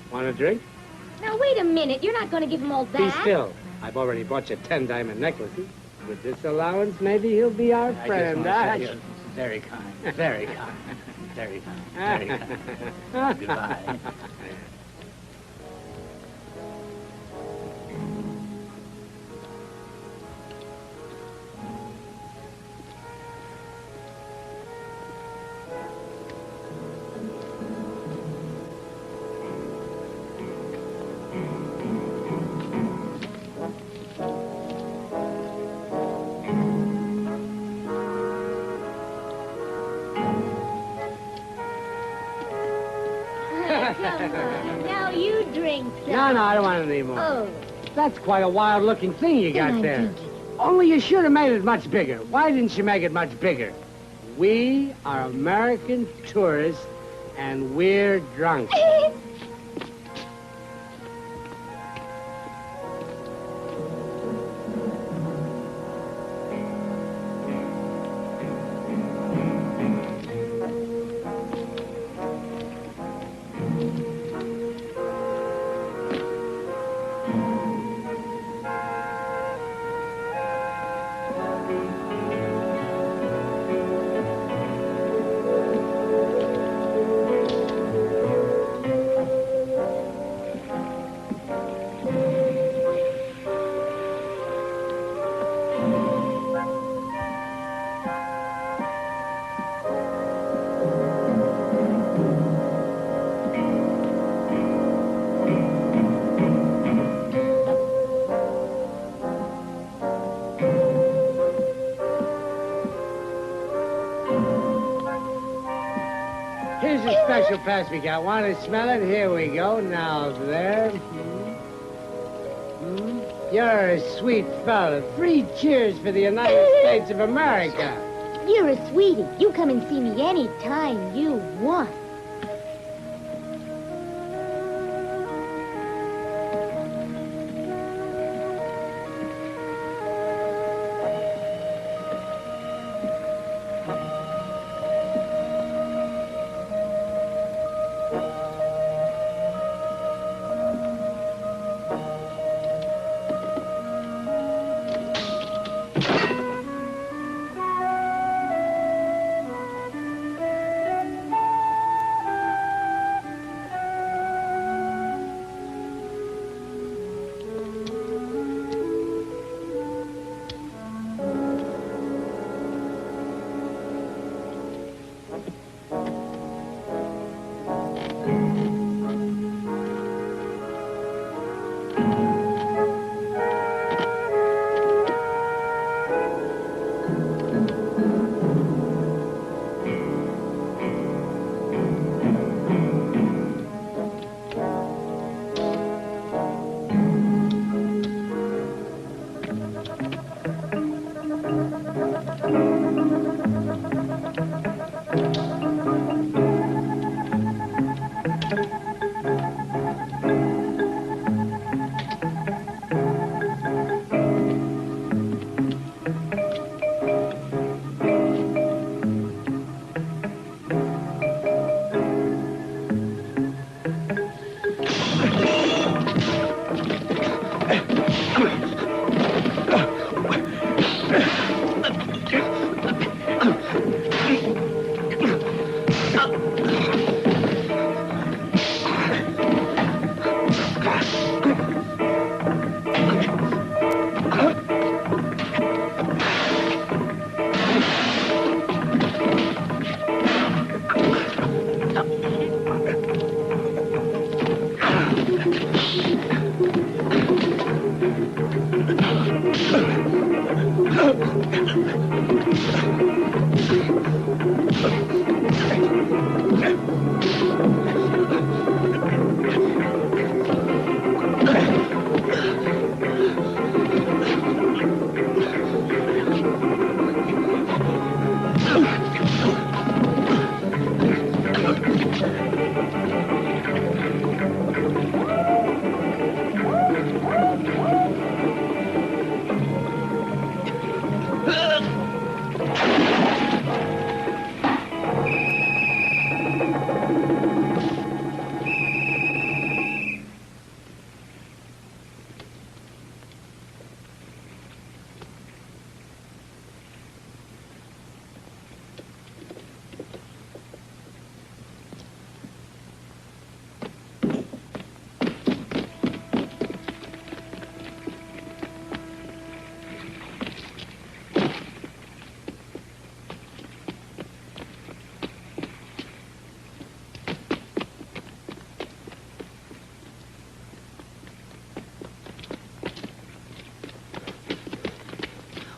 Want a drink? Now, wait a minute. You're not going to give him all that. Be still. I've already bought you 10 diamond necklaces. With this allowance, maybe he'll be our friend. Very kind. Very kind. Very kind. Very kind. Goodbye. Now you drink some. No, I don't want any more. Oh. That's quite a wild-looking thing you got there. Only you should have made it much bigger. Why didn't you make it much bigger? We are American tourists, and we're drunk. Here's a special pass we got. Want to smell it? Here we go. Now there. You're a sweet fella. 3 cheers for the United States of America. You're a sweetie. You come and see me any time you want.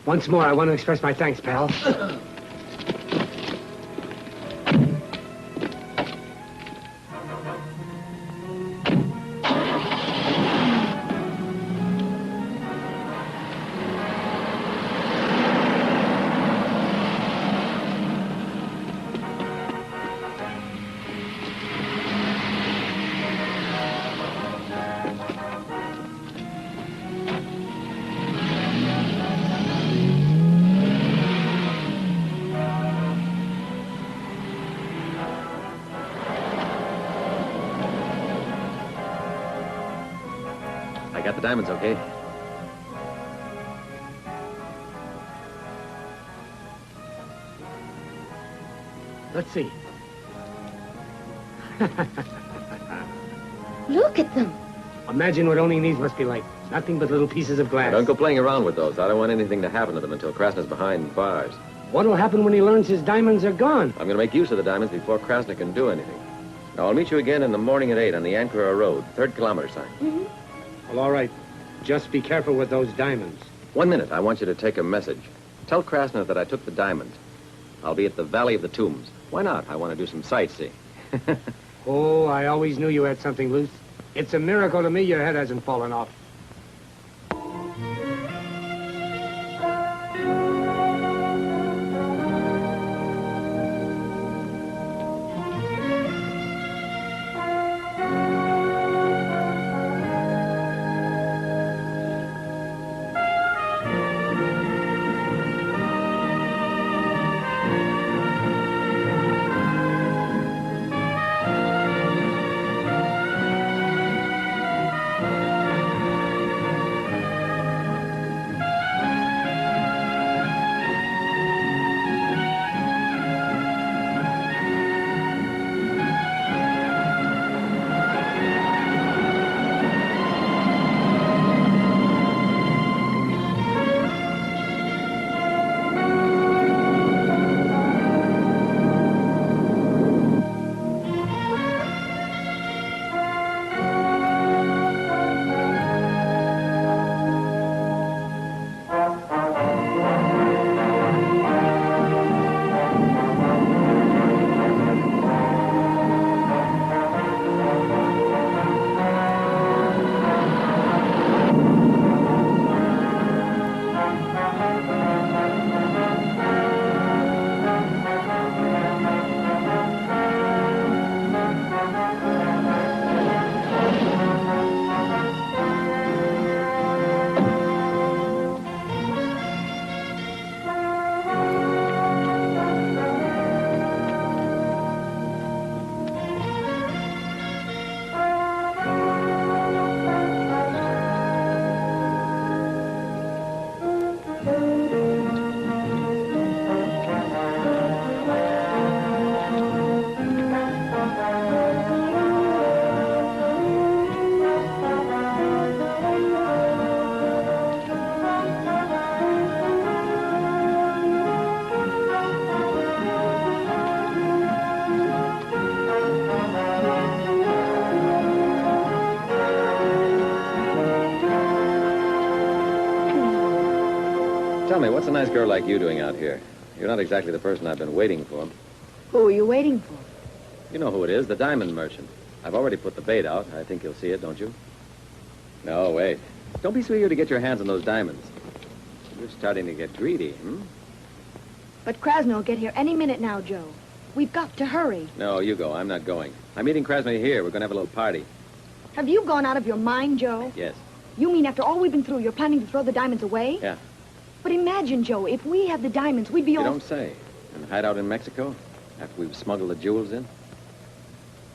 Once more, I want to express my thanks, pal. I got the diamonds, okay? Let's see. Look at them. Imagine what owning these must be like. Nothing but little pieces of glass. Don't go playing around with those. I don't want anything to happen to them until Krasner's behind bars. What'll happen when he learns his diamonds are gone? I'm going to make use of the diamonds before Krasner can do anything. Now, I'll meet you again in the morning at 8 on the Ankara Road, 3rd kilometer sign. Mm-hmm. Well, all right. Just be careful with those diamonds. 1 minute. I want you to take a message. Tell Krasner that I took the diamonds. I'll be at the Valley of the Tombs. Why not? I want to do some sightseeing. Oh, I always knew you had something loose. It's a miracle to me your head hasn't fallen off. Tell me, what's a nice girl like you doing out here? You're not exactly the person I've been waiting for. Who are you waiting for? You know who it is, the diamond merchant. I've already put the bait out. I think you'll see it, don't you? No, wait. Don't be so eager to get your hands on those diamonds. You're starting to get greedy, hmm? But Krasner will get here any minute now, Joe. We've got to hurry. No, you go. I'm not going. I'm meeting Krasner here. We're going to have a little party. Have you gone out of your mind, Joe? Yes. You mean after all we've been through, you're planning to throw the diamonds away? Yeah. But imagine, Joe, if we had the diamonds, we'd be all... You don't say. And hide out in Mexico after we've smuggled the jewels in?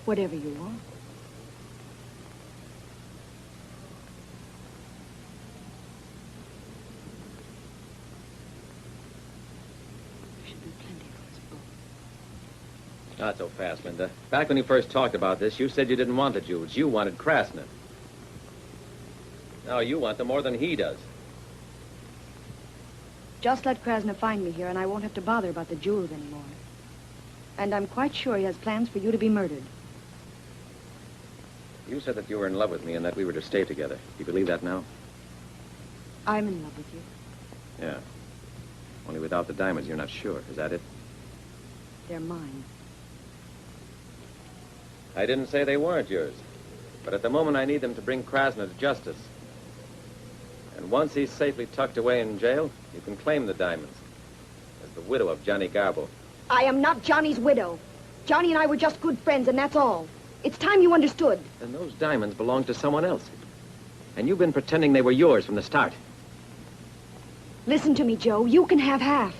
Whatever you want. Not so fast, Linda. Back when you first talked about this, you said you didn't want the jewels. You wanted Krasner. Now you want them more than he does. Just let Krasner find me here, and I won't have to bother about the jewels anymore. And I'm quite sure he has plans for you to be murdered. You said that you were in love with me and that we were to stay together. Do you believe that now? I'm in love with you. Yeah. Only without the diamonds, you're not sure. Is that it? They're mine. I didn't say they weren't yours. But at the moment, I need them to bring Krasner to justice. And once he's safely tucked away in jail, you can claim the diamonds as the widow of Johnny Garbo. I am not Johnny's widow. Johnny and I were just good friends, and that's all. It's time you understood. And those diamonds belong to someone else. And you've been pretending they were yours from the start. Listen to me, Joe. You can have half.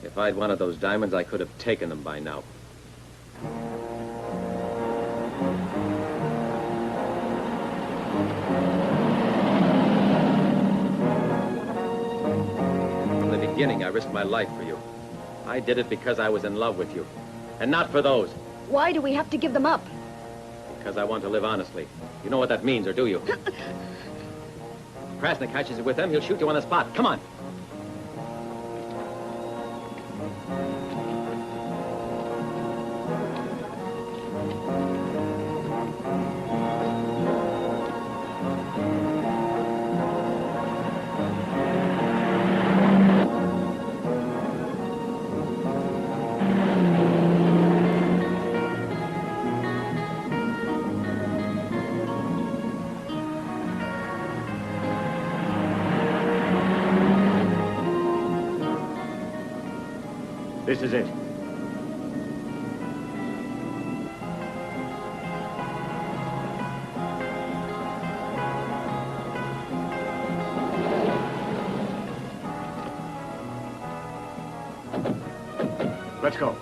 If I'd wanted those diamonds, I could have taken them by now. From the beginning, I risked my life for you. I did it because I was in love with you. And not for those. Why do we have to give them up? Because I want to live honestly. You know what that means, or do you? If Krasner catches you with them, he'll shoot you on the spot. Come on. This is it. Let's go.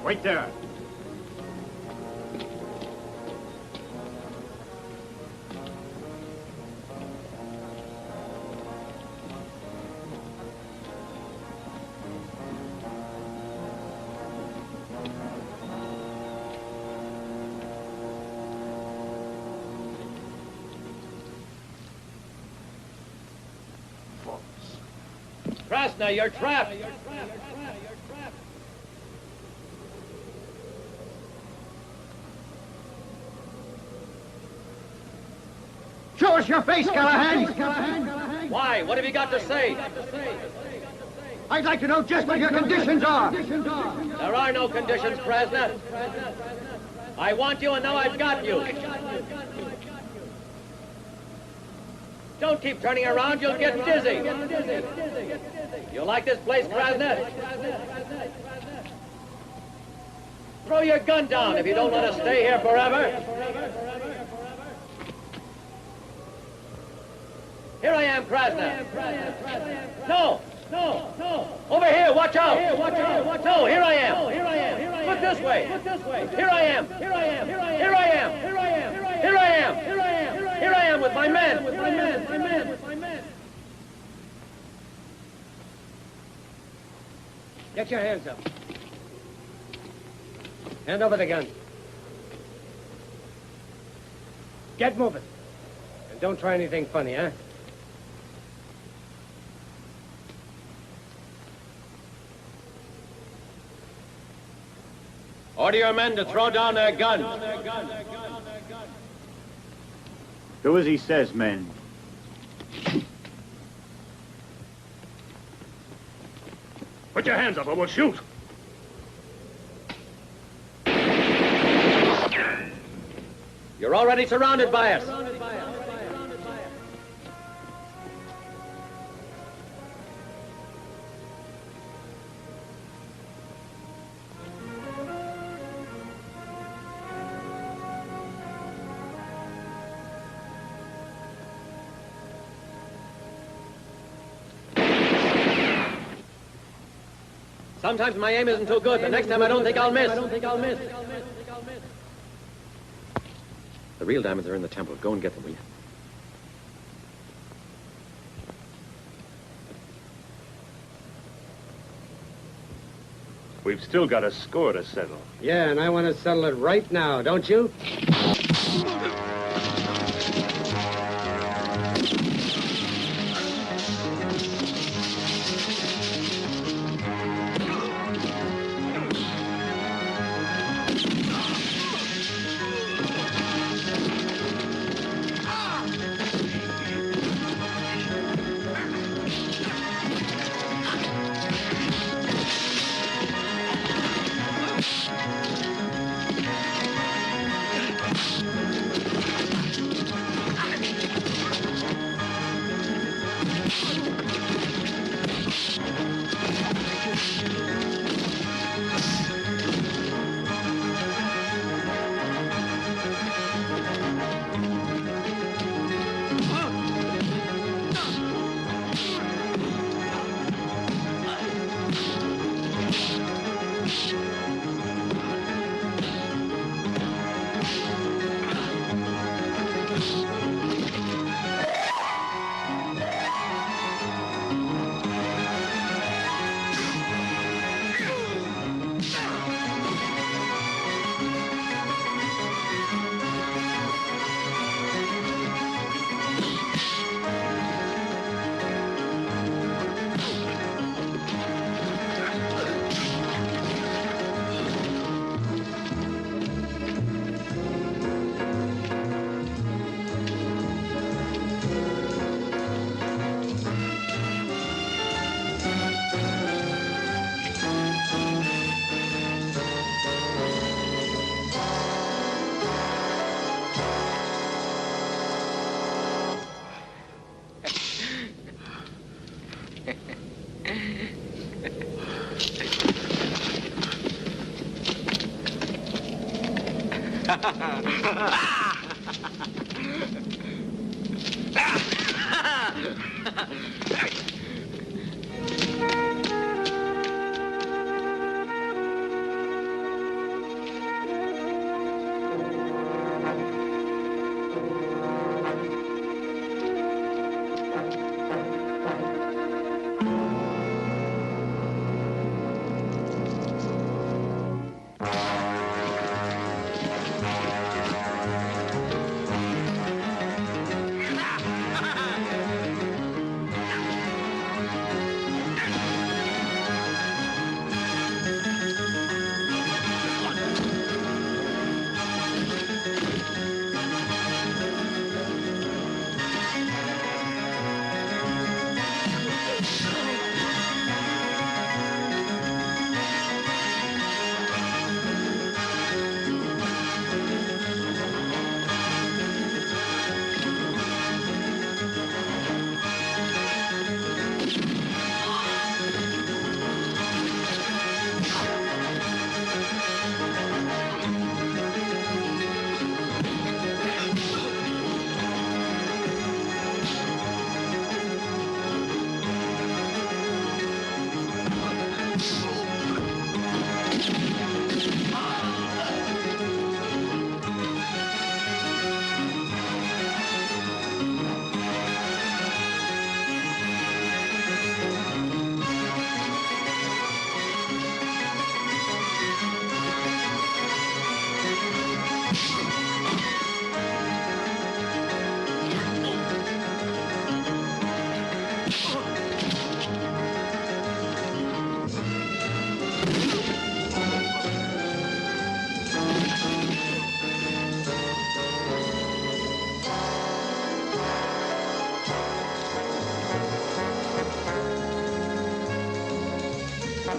Wait there. Krasner, you're trapped. Show us your face, Callahan! Why? What have you got to say? I'd like to know just what your conditions are. There are no conditions, Krasner. I want you, and now I've got you. Don't keep turning around, you'll get dizzy. You like this place, Krasner? Throw your gun down if you don't want to stay here forever. Here I am, Krasner. No. Over here, watch out. No, here I am. Look this way. Here I am. Here I am with my men. Get your hands up. Hand over the gun. Get moving. And don't try anything funny, huh? Order your men to throw down their guns. Do as he says, men. Put your hands up or we'll shoot. You're already surrounded by us. Sometimes my aim isn't too good, but next time I don't think I'll miss. The real diamonds are in the temple. Go and get them, will you? We've still got a score to settle. Yeah, and I want to settle it right now, don't you?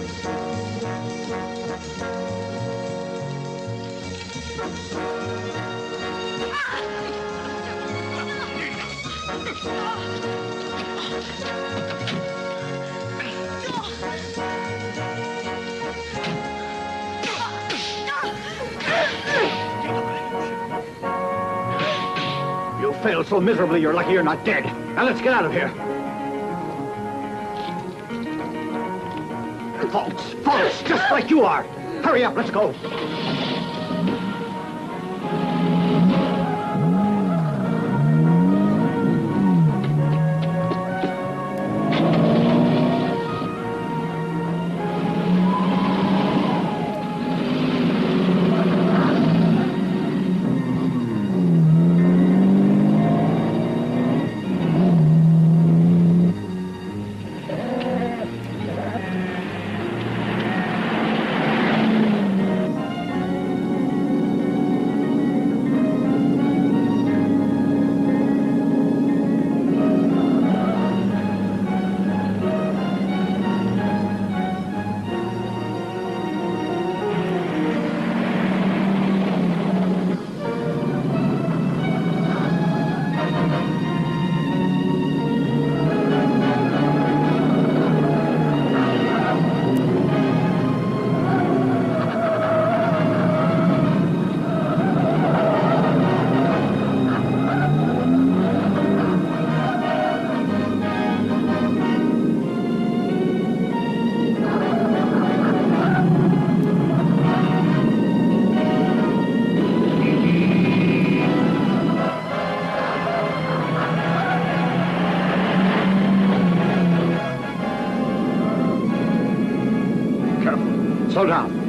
You failed so miserably, you're lucky you're not dead. Now let's get out of here. False, just like you are. Hurry up, let's go. Slow down.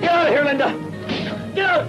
Get out of here, Linda! Get out!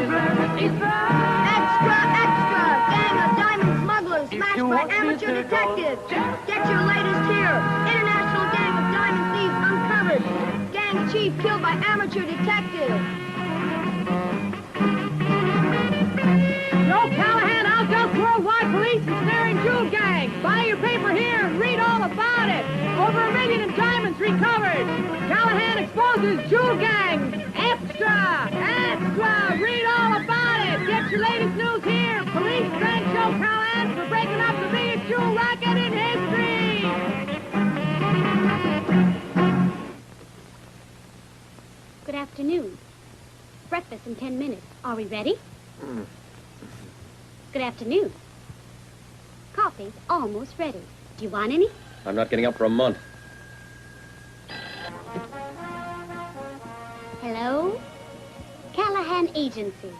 Extra, extra! Gang of diamond smugglers smashed by amateur detectives. Get your latest here. International gang of diamond thieves uncovered. Gang chief killed by amateur detective. No, Callahan, out just worldwide police and snaring jewel gang. Buy your paper here and read all about it. Over 1 million in diamonds recovered. Callahan exposes jewel gang. Extra! Extra! Read all about it. Get your latest news here. Police Franco Callahan for breaking up the biggest jewel racket in history. Good afternoon. Breakfast in 10 minutes. Are we ready? Good afternoon. Coffee's almost ready. Do you want any? I'm not getting up for a month. Hello? Callahan Agency.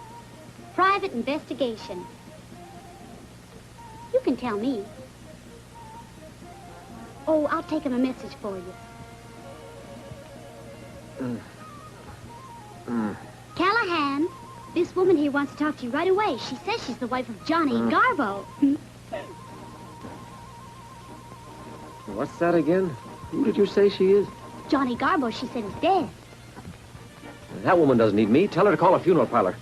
Private investigation. You can tell me. Oh, I'll take him a message for you. Callahan, this woman here wants to talk to you right away. She says she's the wife of Johnny Garbo. What's that again? Who did you say she is? Johnny Garbo, she said, is dead. That woman doesn't need me. Tell her to call a funeral parlor.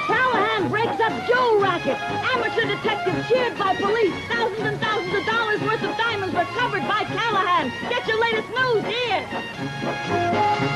Callahan breaks up jewel racket. Amateur detective cheered by police. Thousands and thousands of dollars worth of diamonds recovered by Callahan. Get your latest news here.